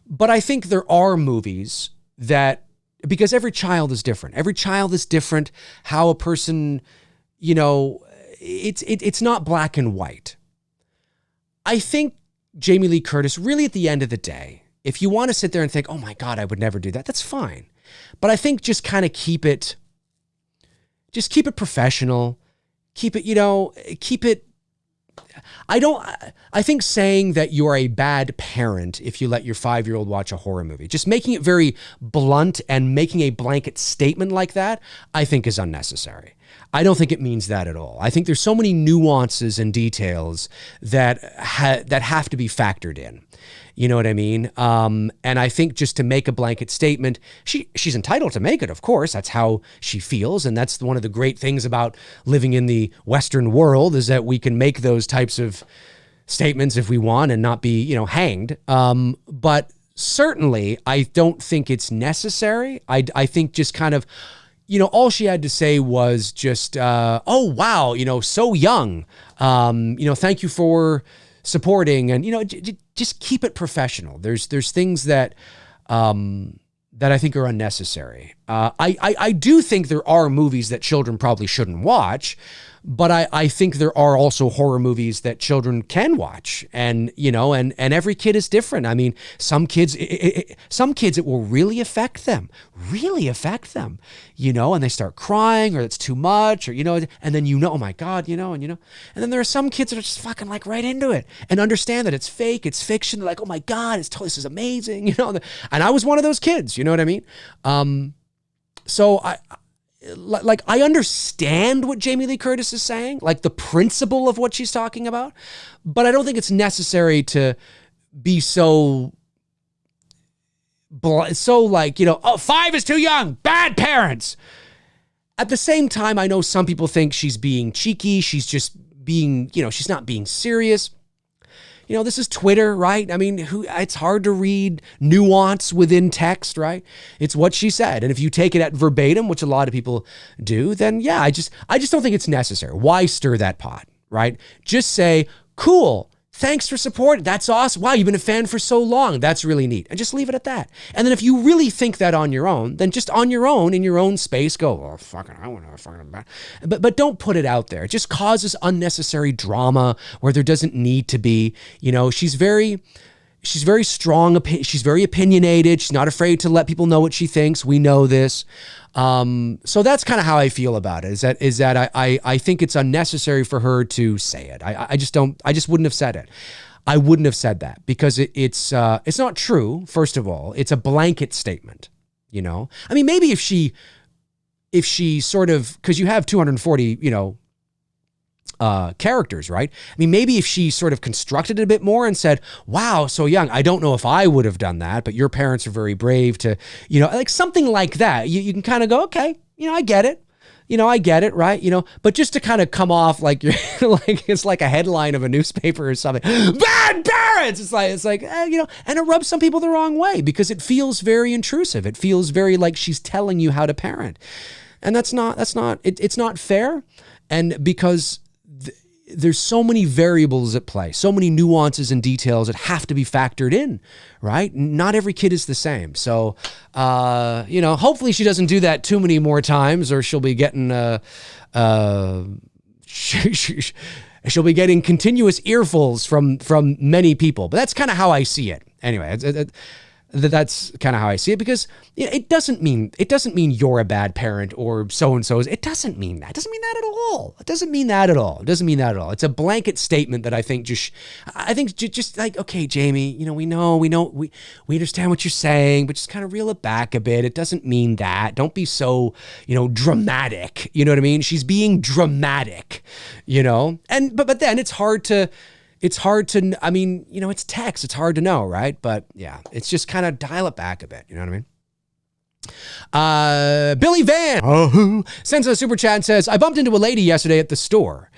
But I think there are movies that, because every child is different. Every child is different. How a person, it's not black and white. I think Jamie Lee Curtis, really at the end of the day, if you want to sit there and think, oh my God, I would never do that, that's fine. But I think just kind of keep it professional. Keep it, I think saying that you are a bad parent if you let your 5-year-old watch a horror movie, just making it very blunt and making a blanket statement like that, I think is unnecessary. I don't think it means that at all. I think there's so many nuances and details that have to be factored in. You know what I mean? And I think just to make a blanket statement, she's entitled to make it, of course. That's how she feels. And that's one of the great things about living in the Western world, is that we can make those types of statements if we want and not be, hanged. But certainly, I don't think it's necessary. I think just kind of, all she had to say was just, oh, wow, so young. Thank you for supporting, and just keep it professional. There's things that I think are unnecessary. I do think there are movies that children probably shouldn't watch, but I think there are also horror movies that children can watch, and every kid is different. I mean, some kids it will really affect them, and they start crying, or it's too much, or and then oh my God, and then there are some kids that are just fucking like right into it and understand that it's fake, it's fiction. They're like, oh my God, this is amazing, and I was one of those kids, you know what I mean? So I understand what Jamie Lee Curtis is saying, like the principle of what she's talking about, but I don't think it's necessary to be so like, oh, 5 is too young, bad parents. At the same time, I know some people think she's being cheeky. She's just being, she's not being serious. This is Twitter, right? I mean, it's hard to read nuance within text, right? It's what she said. And if you take it at verbatim, which a lot of people do, then yeah, I just don't think it's necessary. Why stir that pot, right? Just say, cool, thanks for support. That's awesome. Wow, you've been a fan for so long. That's really neat. And just leave it at that. And then if you really think that on your own, then just on your own, in your own space, go, oh, fucking, I want to fucking bad. But don't put it out there. It just causes unnecessary drama where there doesn't need to be. She's very strong. She's very opinionated. She's not afraid to let people know what she thinks. We know this. So that's kind of how I feel about it, is that I think it's unnecessary for her to say it. I just wouldn't have said it. I wouldn't have said that because it's not true. First of all, it's a blanket statement, I mean, maybe if she sort of, cause you have 240, characters, right? I mean, maybe if she sort of constructed it a bit more and said, wow, so young, I don't know if I would have done that, but your parents are very brave to, like something like that. You can kind of go, okay, I get it. I get it, right? But just to kind of come off like you're like, it's like a headline of a newspaper or something, bad parents. It's like, and it rubs some people the wrong way because it feels very intrusive. It feels very like she's telling you how to parent. And it's not fair. And because there's so many variables at play, so many nuances and details that have to be factored in, right? Not every kid is the same. So, hopefully she doesn't do that too many more times, or she'll be getting, she'll be getting continuous earfuls from many people. But that's kind of how I see it. Anyway, That's kind of how I see it, because it doesn't mean you're a bad parent or so-and-so is. It doesn't mean that. It doesn't mean that at all. It doesn't mean that at all. It doesn't mean that at all. It's a blanket statement that I think just like, okay, Jamie, we understand what you're saying, but just kind of reel it back a bit. It doesn't mean that. Don't be so, dramatic. You know what I mean? She's being dramatic, and but then it's hard to, I mean, it's text. It's hard to know, right? But yeah, it's just kind of dial it back a bit. You know what I mean? Billy Van sends a super chat and says, I bumped into a lady yesterday at the store.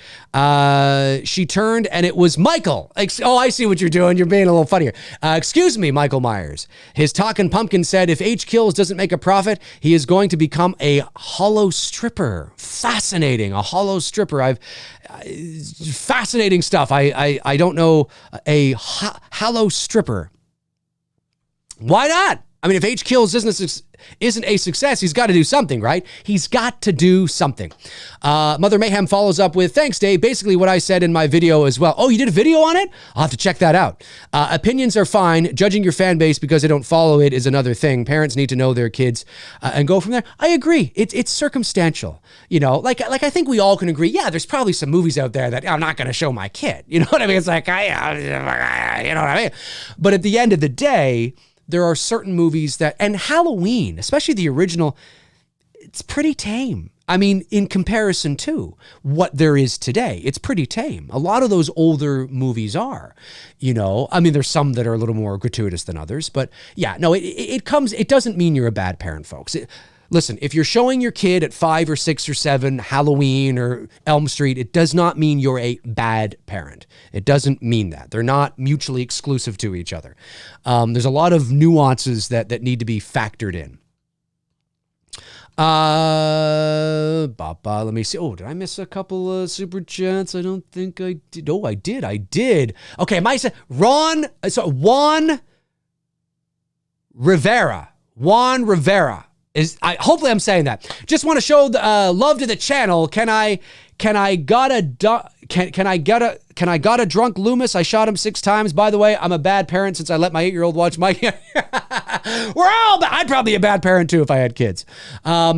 She turned and it was Michael. Oh, I see what you're doing. You're being a little funnier. Excuse me, Michael Myers. His talking pumpkin said if H Kills doesn't make a profit, he is going to become a hollow stripper. Fascinating. A hollow stripper. Fascinating stuff. I don't know. A hollow stripper. Why not? I mean, if H Kills isn't a success, he's got to do something, right? He's got to do something. Mother Mayhem follows up with, thanks, Dave. Basically what I said in my video as well. Oh, you did a video on it? I'll have to check that out. Opinions are fine. Judging your fan base because they don't follow it is another thing. Parents need to know their kids and go from there. I agree. It's circumstantial. Like I think we all can agree, yeah, there's probably some movies out there that I'm not going to show my kid. You know what I mean? It's like, you know what I mean? But at the end of the day, there are certain movies and Halloween, especially the original, it's pretty tame. I mean, in comparison to what there is today, it's pretty tame. A lot of those older movies are, I mean, there's some that are a little more gratuitous than others, but yeah, no, it doesn't mean you're a bad parent, folks. Listen, if you're showing your kid at 5 or 6 or 7 Halloween or Elm Street, it does not mean you're a bad parent. It doesn't mean that. They're not mutually exclusive to each other. There's a lot of nuances that need to be factored in. Let me see. Oh, did I miss a couple of super chats? I don't think I did. Oh, I did. Okay, Juan Rivera. Hopefully I'm saying that. Just want to show love to the channel. Can I got a drunk Loomis? I shot him 6 times. By the way, I'm a bad parent since I let my 8-year-old watch my. I'd probably be a bad parent too if I had kids. Let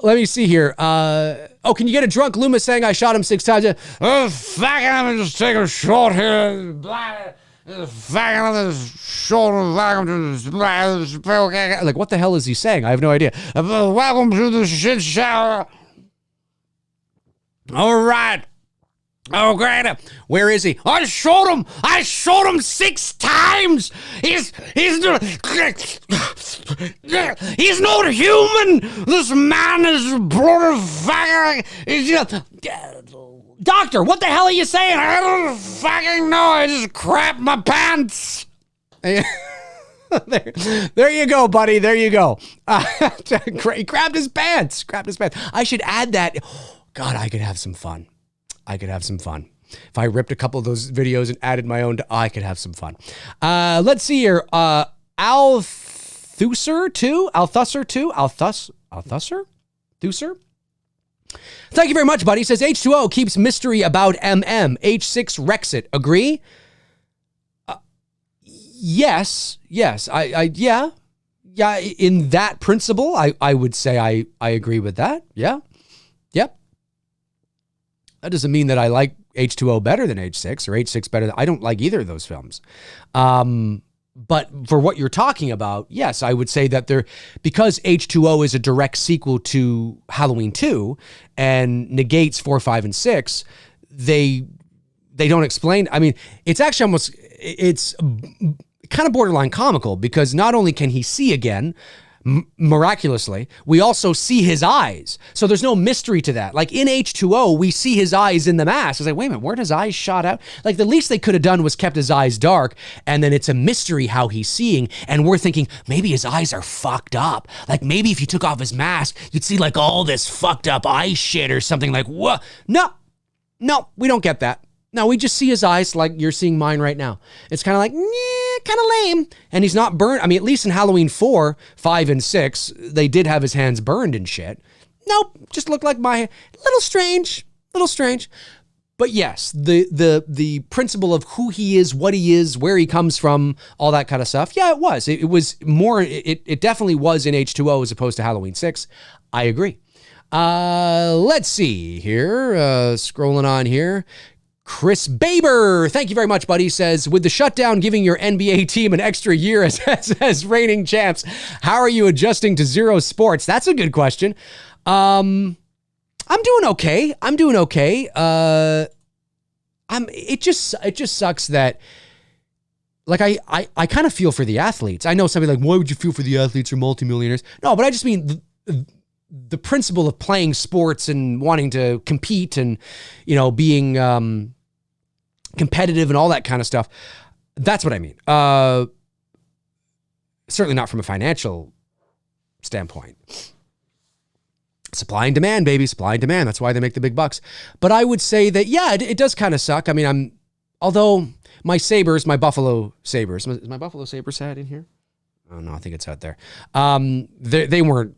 me see here. Can you get a drunk Loomis saying I shot him 6 times? Oh, fuck, I'm just take a shot here. Like, what the hell is he saying? I have no idea. Welcome to the shit shower. All right. Oh, great. Where is he? I shot him 6 times. He's not human. This man is blood fire. Doctor, what the hell are you saying? I don't fucking know. I just crapped my pants. There you go, buddy. There you go. He crapped his pants. I should add that. God, I could have some fun. If I ripped a couple of those videos and added my own, I could have some fun. Let's see here. Althusser? Thank you very much, buddy. He says H2O keeps mystery about MM. H6 wrecks it. Agree? Yes. Yeah. In that principle, I would say I agree with that. Yeah. Yep. That doesn't mean that I like H2O better than H6 or H6 better than, I don't like either of those films. But for what you're talking about, yes, I would say that because H2O is a direct sequel to Halloween 2 and negates 4, 5, and 6, they don't explain. I mean, it's actually it's kind of borderline comical because not only can he see again, miraculously, we also see his eyes. So there's no mystery to that. Like in H2O, we see his eyes in the mask. It's like, wait a minute, weren't his eyes shot out? Like the least they could have done was kept his eyes dark, and then it's a mystery how he's seeing, and we're thinking maybe his eyes are fucked up. Like maybe if you took off his mask, you'd see like all this fucked up eye shit or something like, what? No, we don't get that. No, we just see his eyes like you're seeing mine right now. It's kind of like, kind of lame. And he's not burned. I mean, at least in Halloween 4, 5, and 6, they did have his hands burned and shit. Nope, just looked like my, little strange. But But yes, the principle of who he is, what he is, where he comes from, all that kind of stuff. Yeah, it was. It was more, it definitely was in H2O as opposed to Halloween 6. I agree. Let's see here. Scrolling on here. Chris Baber, thank you very much, buddy, says, with the shutdown giving your NBA team an extra year as reigning champs, how are you adjusting to zero sports? That's a good question. I'm doing okay. It just sucks that, like, I kind of feel for the athletes. I know somebody like, why would you feel for the athletes or multimillionaires? No, but I just mean the principle of playing sports and wanting to compete and, you know, being competitive and all that kind of stuff. That's what I mean. Certainly not from a financial standpoint. Supply and demand, baby. Supply and demand. That's why they make the big bucks. But I would say that, yeah, it does kind of suck. I mean, although my Sabres, my Buffalo Sabres, is my Buffalo Sabres hat in here? Oh no, I think it's out there. They weren't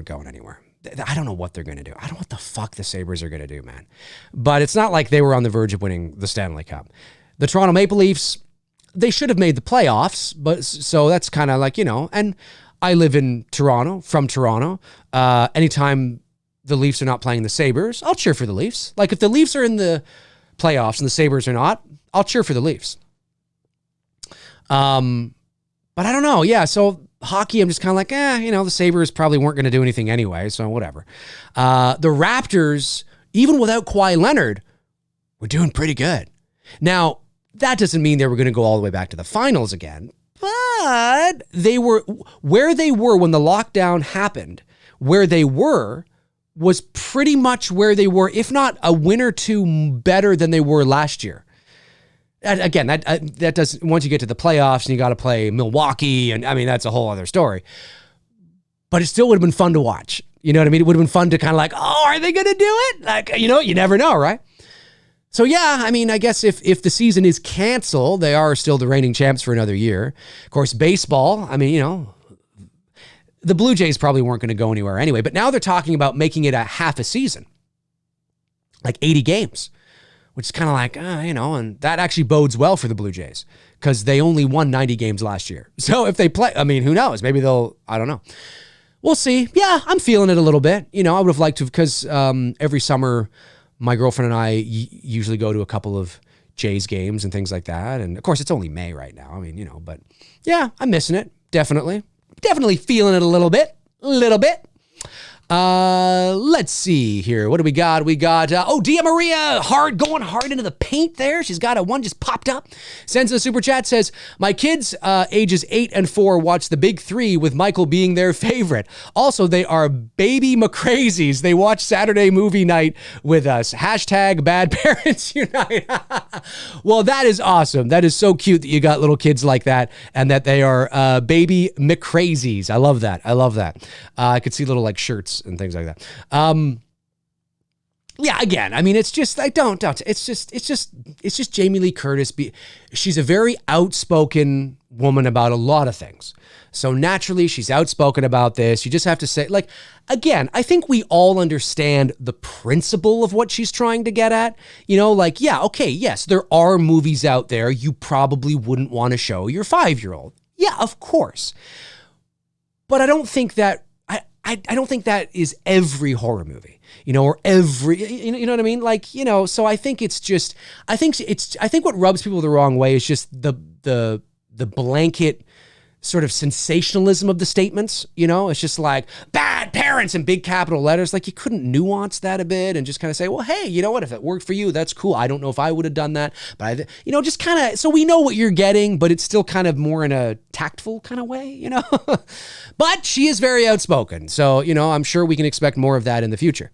going anywhere. I don't know what they're going to do. I don't know what the fuck the Sabres are going to do, man. But it's not like they were on the verge of winning the Stanley Cup. The Toronto Maple Leafs, they should have made the playoffs, but so that's kind of like, you know, and I live in Toronto, from Toronto. Anytime the Leafs are not playing the Sabres, I'll cheer for the Leafs. Like if the Leafs are in the playoffs and the Sabres are not, I'll cheer for the Leafs. But I don't know. Yeah, so hockey, I'm just kind of like, you know, the Sabres probably weren't going to do anything anyway, so whatever. The Raptors, even without Kawhi Leonard, were doing pretty good. Now, that doesn't mean they were going to go all the way back to the finals again, but they were where they were when the lockdown happened, where they were was pretty much where they were, if not a win or two better than they were last year. Again, that does, once you get to the playoffs and you got to play Milwaukee, and I mean, that's a whole other story. But it still would have been fun to watch. You know what I mean? It would have been fun to kind of like, oh, are they going to do it? Like, you know, you never know, right? So yeah, I mean, I guess if the season is canceled, they are still the reigning champs for another year. Of course, baseball, I mean, you know, the Blue Jays probably weren't going to go anywhere anyway, but now they're talking about making it a half a season, like 80 games. Which is kind of like, you know, and that actually bodes well for the Blue Jays because they only won 90 games last year. So if they play, I mean, who knows? Maybe they'll, I don't know. We'll see. Yeah, I'm feeling it a little bit. You know, I would have liked to, because every summer, my girlfriend and I usually go to a couple of Jays games and things like that. And of course, it's only May right now. I mean, you know, but yeah, I'm missing it. Definitely feeling it a little bit. Let's see here. What do we got? We got, Dia Maria, going hard into the paint there. She's got one just popped up. Sends a super chat, says, my kids, ages 8 and 4, watch The Big Three with Michael being their favorite. Also, they are baby McCrazies. They watch Saturday movie night with us. Hashtag bad parents unite. Well, that is awesome. That is so cute that you got little kids like that and that they are, baby McCrazies. I love that. I could see little like shirts and things like that. Yeah, again, I mean, it's just, it's just Jamie Lee Curtis. She's a very outspoken woman about a lot of things. So naturally, she's outspoken about this. You just have to say, like, again, I think we all understand the principle of what she's trying to get at. You know, like, yeah, okay, yes, there are movies out there you probably wouldn't want to show your 5-year-old. Yeah, of course. But I don't think that I don't think that is every horror movie, you know, or every, you know what I mean? Like, you know, so I think it's just, I think what rubs people the wrong way is just the blanket sort of sensationalism of the statements, you know? It's just like bad parents in big capital letters. Like you couldn't nuance that a bit and just kind of say, well, hey, you know what? If it worked for you, that's cool. I don't know if I would have done that, but you know, just kind of, so we know what you're getting, but it's still kind of more in a tactful kind of way, you know? But she is very outspoken. So, you know, I'm sure we can expect more of that in the future.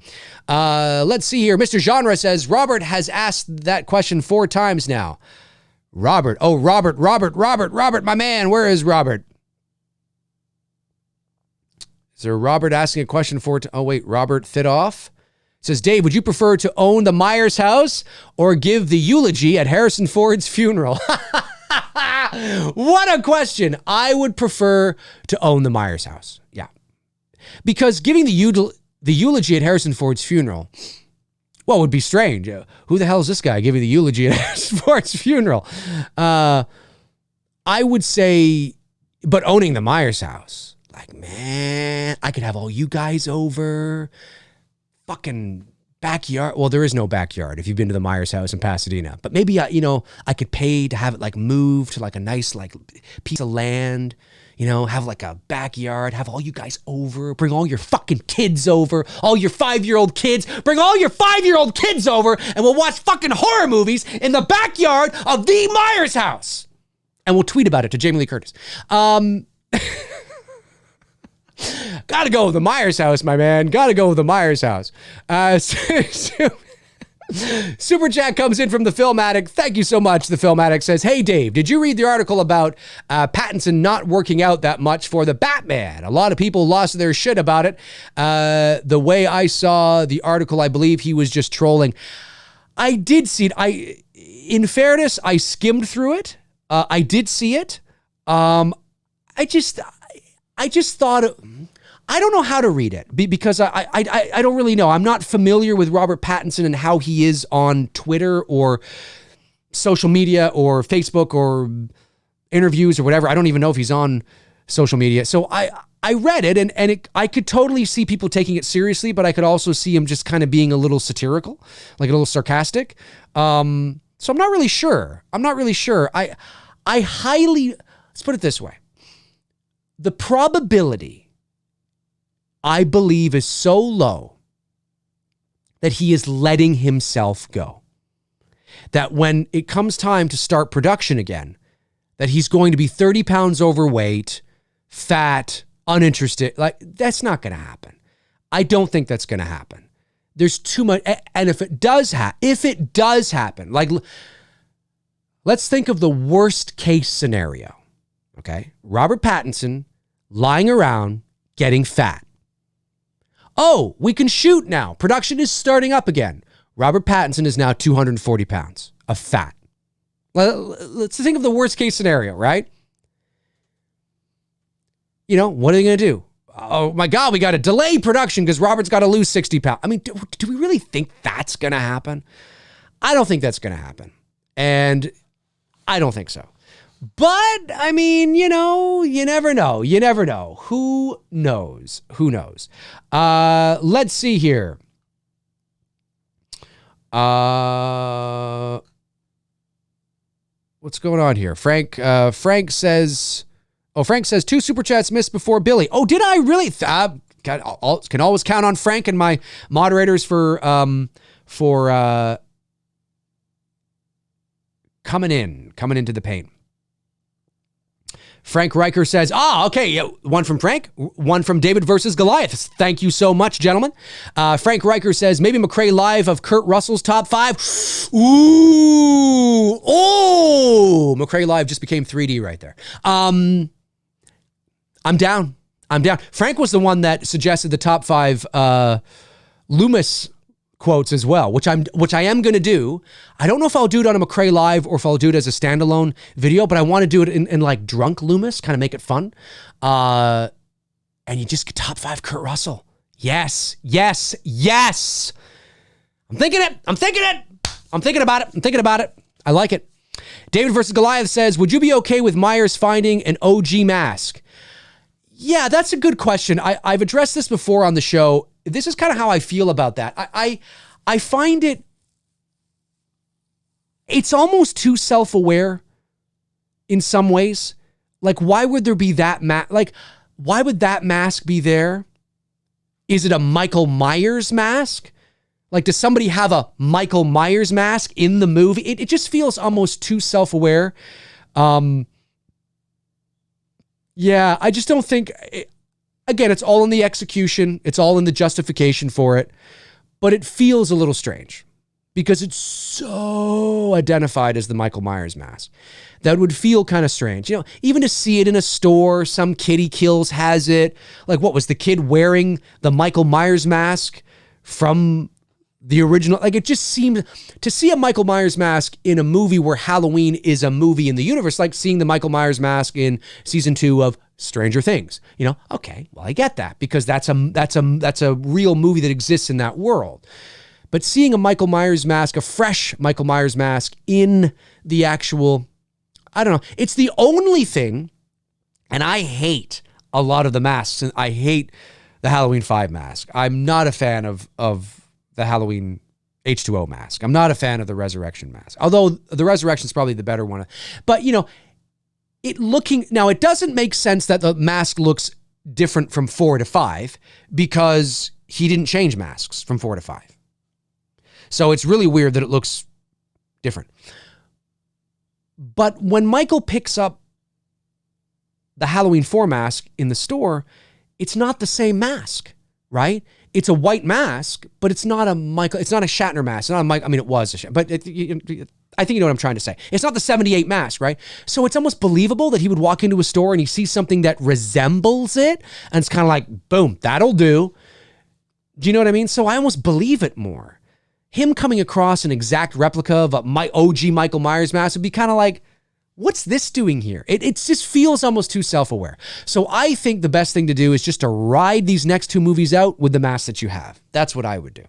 Let's see here. Mr. Genre says, Robert has asked that question 4 times now. Robert, my man. Where is Robert? Is there Robert asking a question Robert Thidoff says, Dave, would you prefer to own the Myers house or give the eulogy at Harrison Ford's funeral? What a question. I would prefer to own the Myers house. Yeah. Because giving the eulogy at Harrison Ford's funeral what would be strange? Who the hell is this guy giving the eulogy at a sports funeral? I would say, but owning the Myers house, like, man, I could have all you guys over. Fucking backyard. Well, there is no backyard if you've been to the Myers house in Pasadena. But maybe, I could pay to have it like moved to like a nice like piece of land. Have like a backyard, have all you guys over, bring all your fucking kids over, all your 5-year-old kids, bring all your 5-year-old kids over, and we'll watch fucking horror movies in the backyard of the Myers house. And we'll tweet about it to Jamie Lee Curtis. Gotta go with the Myers house, my man. Gotta go with the Myers house. Super chat comes in from the Film Addict. Thank you so much. The Film Addict says, hey, Dave, did you read the article about Pattinson not working out that much for the Batman? A lot of people lost their shit about it. The way I saw the article, I believe he was just trolling. I did see it. In fairness, I skimmed through it. I did see it. I just thought... I don't know how to read it because I don't really know. I'm not familiar with Robert Pattinson and how he is on Twitter or social media or Facebook or interviews or whatever. I don't even know if he's on social media. So I read it and I could totally see people taking it seriously, but I could also see him just kind of being a little satirical, like a little sarcastic. So I'm not really sure. I highly, let's put it this way. The probability, I believe, is so low that he is letting himself go. That when it comes time to start production again, that he's going to be 30 pounds overweight, fat, uninterested. Like, that's not going to happen. I don't think that's going to happen. There's too much. And if it does happen, like, let's think of the worst case scenario. Okay. Robert Pattinson lying around getting fat. Oh, we can shoot now. Production is starting up again. Robert Pattinson is now 240 pounds of fat. Let's think of the worst case scenario, right? What are they going to do? Oh my God, we got to delay production because Robert's got to lose 60 pounds. I mean, do we really think that's going to happen? I don't think that's going to happen. And I don't think so. But, I mean, you never know. Who knows? Let's see here. What's going on here? Frank says 2 super chats missed before Billy. Oh, did I really? Can always count on Frank and my moderators for coming into the paint. Frank Riker says, okay, one from Frank, one from David versus Goliath. Thank you so much, gentlemen. Frank Riker says, maybe McRae live of Kurt Russell's top 5. Ooh, McRae live just became 3D right there. I'm down. Frank was the one that suggested the top 5 Loomis quotes as well, which I am going to do. I don't know if I'll do it on a McRae live or if I'll do it as a standalone video, but I want to do it in like drunk Loomis, kind of make it fun. And you just get top 5 Kurt Russell. Yes. I'm thinking about it. I like it. David versus Goliath says, would you be okay with Myers finding an OG mask? Yeah, that's a good question. I've addressed this before on the show. This is kind of how I feel about that. I find it's almost too self-aware in some ways. Like, why would there be that why would that mask be there? Is it a Michael Myers mask? Like, does somebody have a Michael Myers mask in the movie? It just feels almost too self-aware. Yeah, I just don't think... Again, it's all in the execution. It's all in the justification for it. But it feels a little strange because it's so identified as the Michael Myers mask. That would feel kind of strange. Even to see it in a store, some kid he kills has it. Like, what was the kid wearing the Michael Myers mask from the original? Like, it just seemed to see a Michael Myers mask in a movie where Halloween is a movie in the universe, like seeing the Michael Myers mask in season 2 of Stranger Things. Okay, well, I get that because that's a real movie that exists in that world. But seeing a Michael Myers mask, a fresh Michael Myers mask in the actual, I don't know, it's the only thing, and I hate a lot of the masks, and I hate the Halloween 5 mask. I'm not a fan of the Halloween H2O mask. I'm not a fan of the Resurrection mask, although the Resurrection is probably the better one. But, you know, it doesn't make sense that the mask looks different from 4 to 5 because he didn't change masks from 4 to 5. So it's really weird that it looks different. But when Michael picks up the Halloween 4 mask in the store, it's not the same mask, right? It's a white mask, but it's not a Shatner mask. It's not a Mike. I mean, it was a Shatner, but I think you know what I'm trying to say. It's not the 78 mask, right? So it's almost believable that he would walk into a store and he sees something that resembles it, and it's kind of like, boom, that'll do. Do you know what I mean? So I almost believe it more. Him coming across an exact replica of my OG Michael Myers mask would be kind of like, what's this doing here? It just feels almost too self-aware. So I think the best thing to do is just to ride these next 2 movies out with the mask that you have. That's what I would do.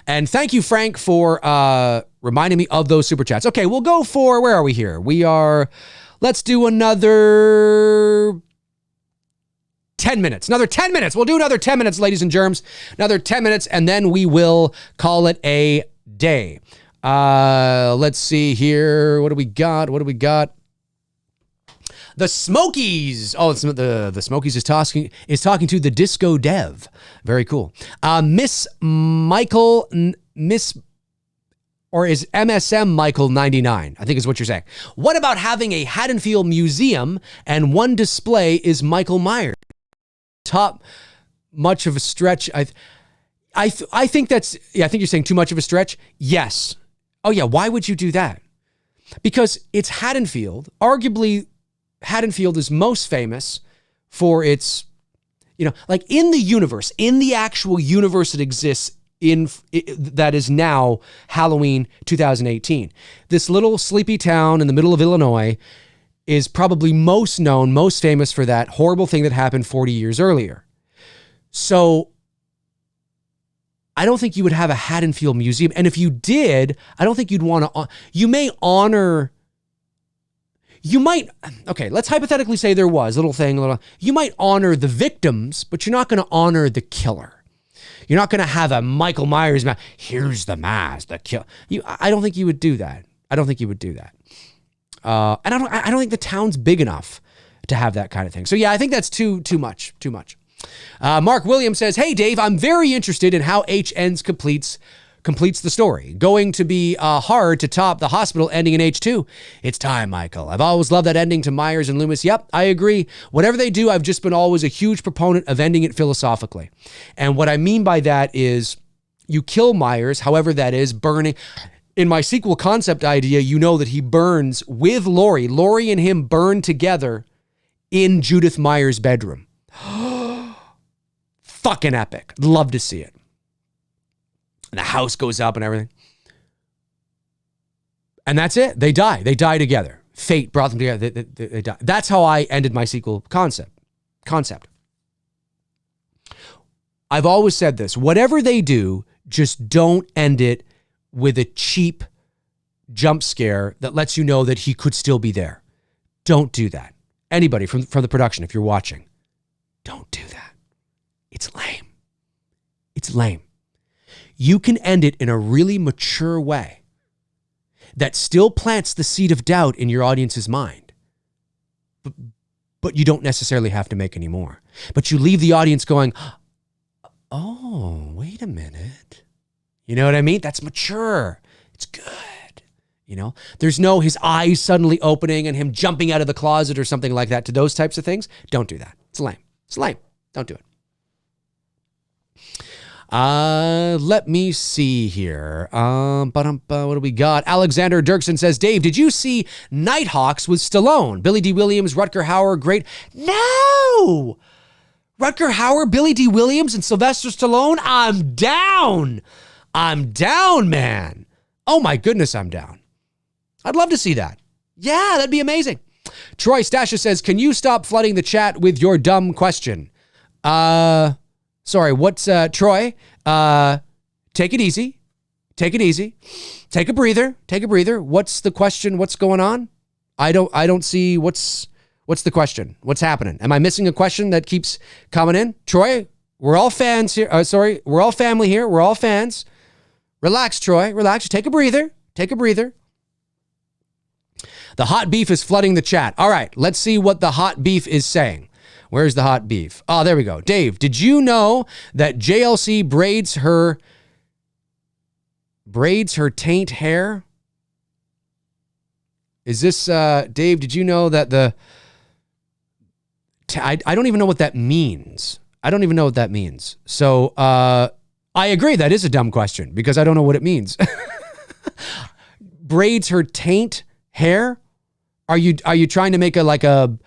And thank you, Frank, for reminding me of those super chats. Okay, we'll go for, where are we here? Let's do another 10 minutes. Another 10 minutes. We'll do another 10 minutes, ladies and germs. Another 10 minutes, and then we will call it a day. Let's see here. What do we got? The Smokies. Oh, it's the Smokies is talking to the Disco Dev. Very cool. Miss Michael, or is MSM Michael 99? I think is what you're saying. What about having a Haddonfield museum and one display is Michael Myers? Top much of a stretch. I think that's, I think you're saying too much of a stretch. Yes. Oh yeah. Why would you do that? Because it's Haddonfield. Arguably, Haddonfield is most famous for its, like in the universe, in the actual universe that exists that is now Halloween 2018. This little sleepy town in the middle of Illinois is probably most known, most famous for that horrible thing that happened 40 years earlier. So I don't think you would have a Haddonfield museum. And if you did, I don't think you'd want to, okay, let's hypothetically say there was a little thing, you might honor the victims, but you're not going to honor the killer. You're not going to have a Michael Myers mask. Here's the mask, the kill. I don't think you would do that. And I don't think the town's big enough to have that kind of thing. So yeah, I think that's too much. Mark Williams says, "Hey Dave, I'm very interested in how H ends completes the story. Going to be hard to top the hospital ending in H2. It's time, Michael. I've always loved that ending to Myers and Loomis. Yep, I agree. Whatever they do, I've just been always a huge proponent of ending it philosophically. And what I mean by that is you kill Myers, however that is, burning. In my sequel concept idea, you know that he burns with Laurie. Laurie and him burn together in Judith Myers' bedroom. Fucking epic. Love to see it. And the house goes up and everything. And that's it. They die. They die together. Fate brought them together. They die. That's how I ended my sequel concept. I've always said this. Whatever they do, just don't end it with a cheap jump scare that lets you know that he could still be there. Don't do that. Anybody from the production, if you're watching, don't do that. It's lame. You can end it in a really mature way that still plants the seed of doubt in your audience's mind. But you don't necessarily have to make any more. But you leave the audience going, oh, wait a minute. You know what I mean? That's mature. It's good. There's no his eyes suddenly opening and him jumping out of the closet or something like that to those types of things. Don't do that. It's lame. Don't do it. Let me see here. What do we got? Alexander Dirksen says, Dave, did you see Nighthawks with Stallone? Billy D. Williams, Rutger Hauer, great. No! Rutger Hauer, Billy D. Williams, and Sylvester Stallone? I'm down, man. Oh my goodness, I'm down. I'd love to see that. Yeah, that'd be amazing. Troy Stasha says, can you stop flooding the chat with your dumb question? Sorry, what's, Troy? take it easy. Take it easy. Take a breather. Take a breather. What's the question? What's going on? I don't see what's the question. What's happening? Am I missing a question that keeps coming in? Troy, we're all fans here. We're all family here. We're all fans. Relax, Troy. Relax. Take a breather. Take a breather. The hot beef is flooding the chat. All right, let's see what the hot beef is saying. Where's the hot beef? Oh, there we go. Dave, did you know that JLC braids her taint hair? Is this, Dave, did you know that I don't even know what that means. I don't even know what that means. So I agree, that is a dumb question because I don't know what it means. Braids her taint hair? Are you trying to make a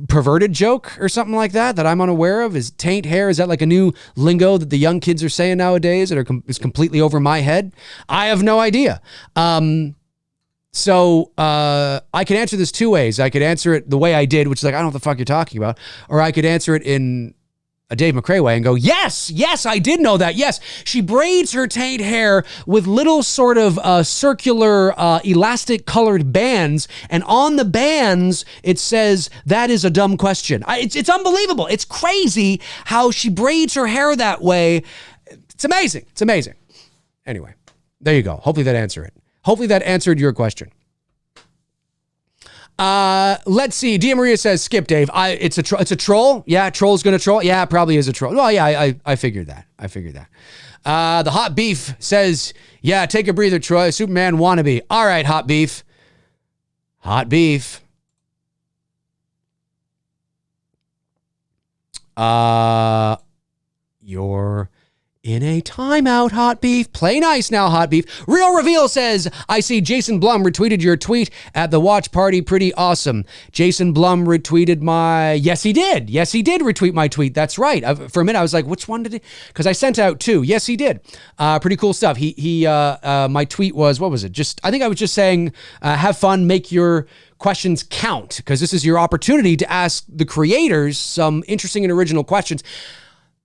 perverted joke or something like that I'm unaware of? Is taint hair, is that like a new lingo that the young kids are saying nowadays that is completely over my head? I have no idea. So I could answer this two ways. I could answer it the way I did, which is like, I don't know what the fuck you're talking about. Or I could answer it in a Dave McRae way and go, yes, I did know that. Yes, she braids her taint hair with little sort of circular elastic colored bands. And on the bands, it says, that is a dumb question. It's unbelievable. It's crazy how she braids her hair that way. It's amazing. It's amazing. Anyway, there you go. Hopefully that answered it. Hopefully that answered your question. Let's see. Dia Maria says, skip, Dave. It's a troll. Yeah, troll's gonna troll. Yeah, it probably is a troll. Well, yeah, I figured that. The hot beef says, yeah, take a breather, Troy. Superman wannabe. All right, hot beef. Hot beef. You're in a timeout, hot beef. Play nice now, hot beef. Real Reveal says, I see Jason Blum retweeted your tweet at the watch party. Pretty awesome. Jason Blum retweeted my... Yes, he did. Yes, he did retweet my tweet. That's right. For a minute, I was like, which one did he... Because I sent out two. Yes, he did. Pretty cool stuff. My tweet was, what was it? I think I was just saying, have fun, make your questions count. Because this is your opportunity to ask the creators some interesting and original questions.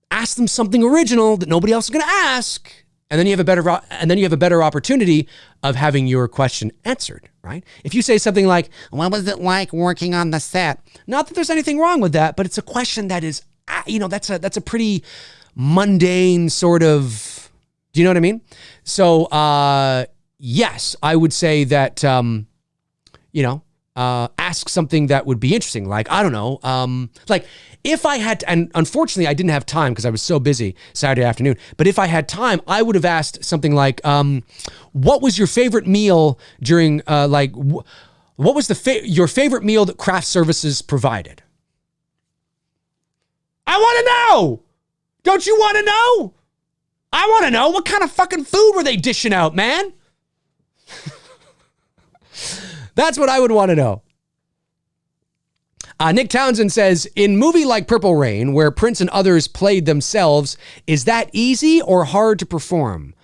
Ask them something original that nobody else is going to ask, and then you have a better opportunity of having your question answered, right? If you say something like, "What was it like working on the set?" Not that there's anything wrong with that, but it's a question that is, that's a pretty mundane sort of. Do you know what I mean? So yes, I would say that ask something that would be interesting, like I don't know, like. If I had to, and unfortunately I didn't have time because I was so busy Saturday afternoon, but if I had time, I would have asked something like, what was your favorite meal during, what was your favorite meal that craft services provided? I want to know! Don't you want to know? I want to know, what kind of fucking food were they dishing out, man? That's what I would want to know. Nick Townsend says, in movie like Purple Rain, where Prince and others played themselves, is that easy or hard to perform?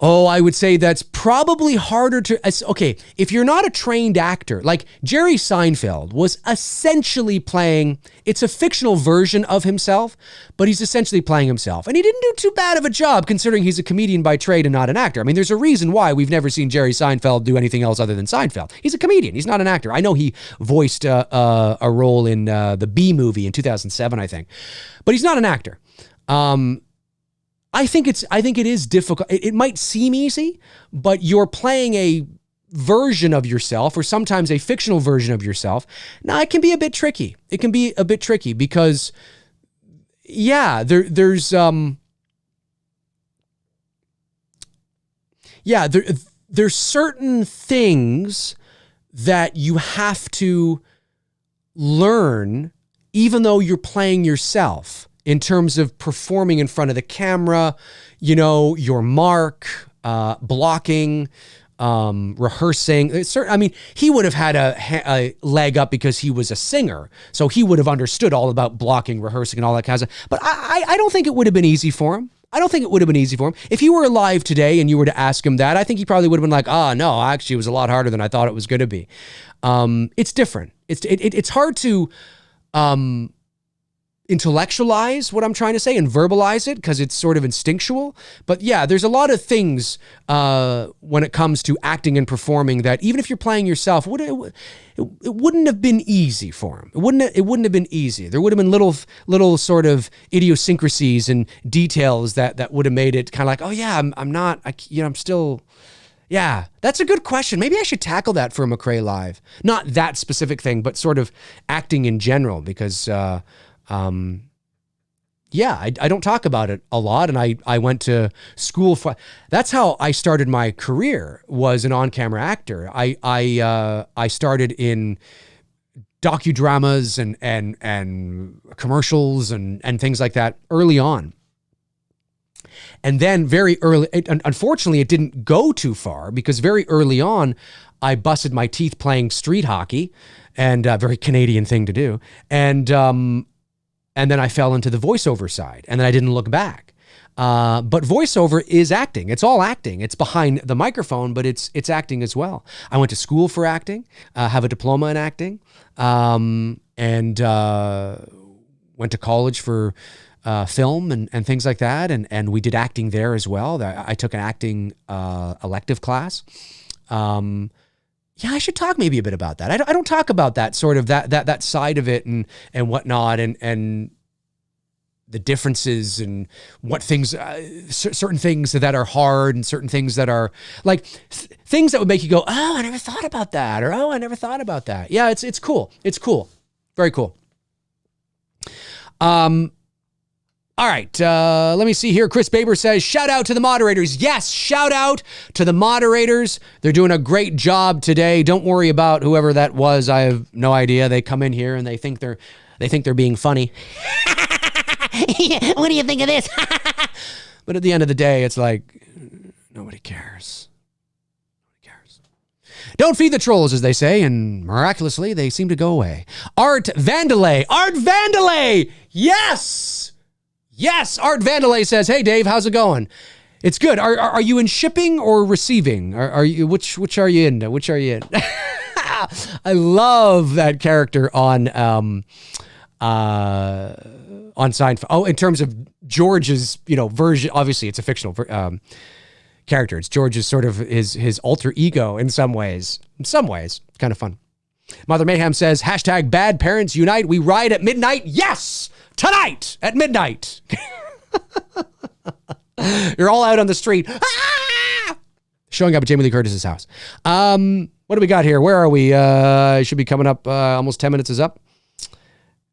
Oh, I would say that's probably harder to... Okay, if you're not a trained actor, like Jerry Seinfeld was essentially playing... It's a fictional version of himself, but he's essentially playing himself. And he didn't do too bad of a job considering he's a comedian by trade and not an actor. I mean, there's a reason why we've never seen Jerry Seinfeld do anything else other than Seinfeld. He's a comedian. He's not an actor. I know he voiced a role in the Bee Movie in 2007, I think. But he's not an actor. I think it is difficult. It might seem easy, but you're playing a version of yourself or sometimes a fictional version of yourself. Now, it can be a bit tricky. It can be a bit tricky because, yeah, there's certain things that you have to learn even though you're playing yourself. In terms of performing in front of the camera, your mark, blocking, rehearsing. He would have had a leg up because he was a singer. So he would have understood all about blocking, rehearsing, and all that kind of stuff. But I don't think it would have been easy for him. If he were alive today and you were to ask him that, I think he probably would have been like, no, actually it was a lot harder than I thought it was going to be. It's different. It's hard to... intellectualize what I'm trying to say and verbalize it because it's sort of instinctual. But yeah, there's a lot of things when it comes to acting and performing that even if you're playing yourself, it wouldn't have been easy for him. It wouldn't have been easy. There would have been little sort of idiosyncrasies and details that would have made it kind of like, oh yeah, I'm still. Yeah, that's a good question. Maybe I should tackle that for McRae Live. Not that specific thing, but sort of acting in general, because I don't talk about it a lot, and I went to school for. That's how I started my career, was an on-camera actor. I started in docudramas and commercials and things like that early on. And then very early, unfortunately, it didn't go too far because very early on, I busted my teeth playing street hockey, and a very Canadian thing to do. And then I fell into the voiceover side, and then I didn't look back. But voiceover is acting. It's all acting. It's behind the microphone, but it's acting as well. I went to school for acting, have a diploma in acting, and went to college for film and things like that. And we did acting there as well. I took an acting elective class. Yeah, I should talk maybe a bit about that. I don't talk about that sort of that side of it and whatnot and the differences and what things, certain things that are hard and certain things that are like things that would make you go, oh, I never thought about that, or oh, I never thought about that. Yeah, it's cool. It's cool. Very cool. All right, let me see here. Chris Baber says, shout out to the moderators. Yes, shout out to the moderators. They're doing a great job today. Don't worry about whoever that was. I have no idea. They come in here and they think they're being funny. What do you think of this? But at the end of the day, it's like, nobody cares. Nobody cares. Don't feed the trolls, as they say, and miraculously, they seem to go away. Art Vandalay. Yes! Yes, Art Vandalay says, hey, Dave, how's it going? It's good. Are you in shipping or receiving? Are you which are you in? Which are you in? I love that character on Seinfeld. Oh, in terms of George's, version, obviously it's a fictional character. It's George's sort of his alter ego in some ways. It's kind of fun. Mother Mayhem says, hashtag bad parents unite. We ride at midnight. Yes! Tonight at midnight. You're all out on the street. Ah! Showing up at Jamie Lee Curtis's house. What do we got here? Where are we? Should be coming up. Almost 10 minutes is up.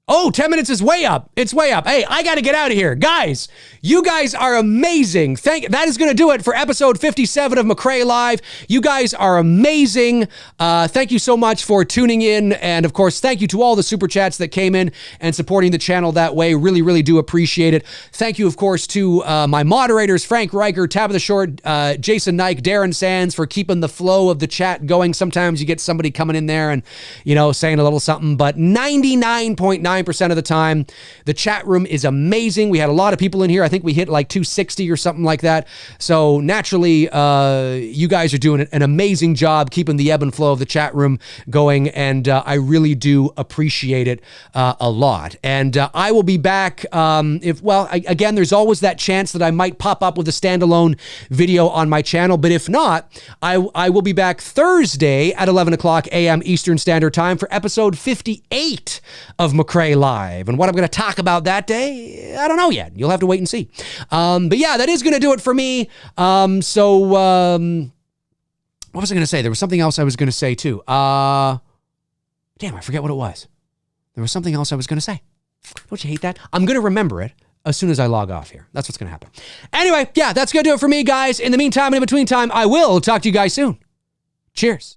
Oh, 10 minutes is way up. It's way up. Hey, I got to get out of here. Guys, you guys are amazing. That is going to do it for episode 57 of McRae Live. You guys are amazing. Thank you so much for tuning in. And of course, thank you to all the super chats that came in and supporting the channel that way. Really, really do appreciate it. Thank you, of course, to my moderators, Frank Riker, Tabitha Short, Jason Nike, Darren Sands, for keeping the flow of the chat going. Sometimes you get somebody coming in there and, saying a little something, but 99.9% of the time, the chat room is amazing. We had a lot of people in here. I think we hit like 260 or something like that. So naturally, you guys are doing an amazing job keeping the ebb and flow of the chat room going, and I really do appreciate it a lot. And I will be back again, there's always that chance that I might pop up with a standalone video on my channel, but if not, I will be back Thursday at 11 o'clock a.m. Eastern Standard Time for episode 58 of McRae Live. And what I'm going to talk about that day, I don't know yet. You'll have to wait and see. But yeah, that is going to do it for me. What was I going to say? There was something else I was going to say too. Damn, I forget what it was. There was something else I was going to say. Don't you hate that? I'm going to remember it as soon as I log off here. That's what's going to happen. Anyway, yeah, that's going to do it for me, guys. In the meantime and in between time, I will talk to you guys soon. Cheers.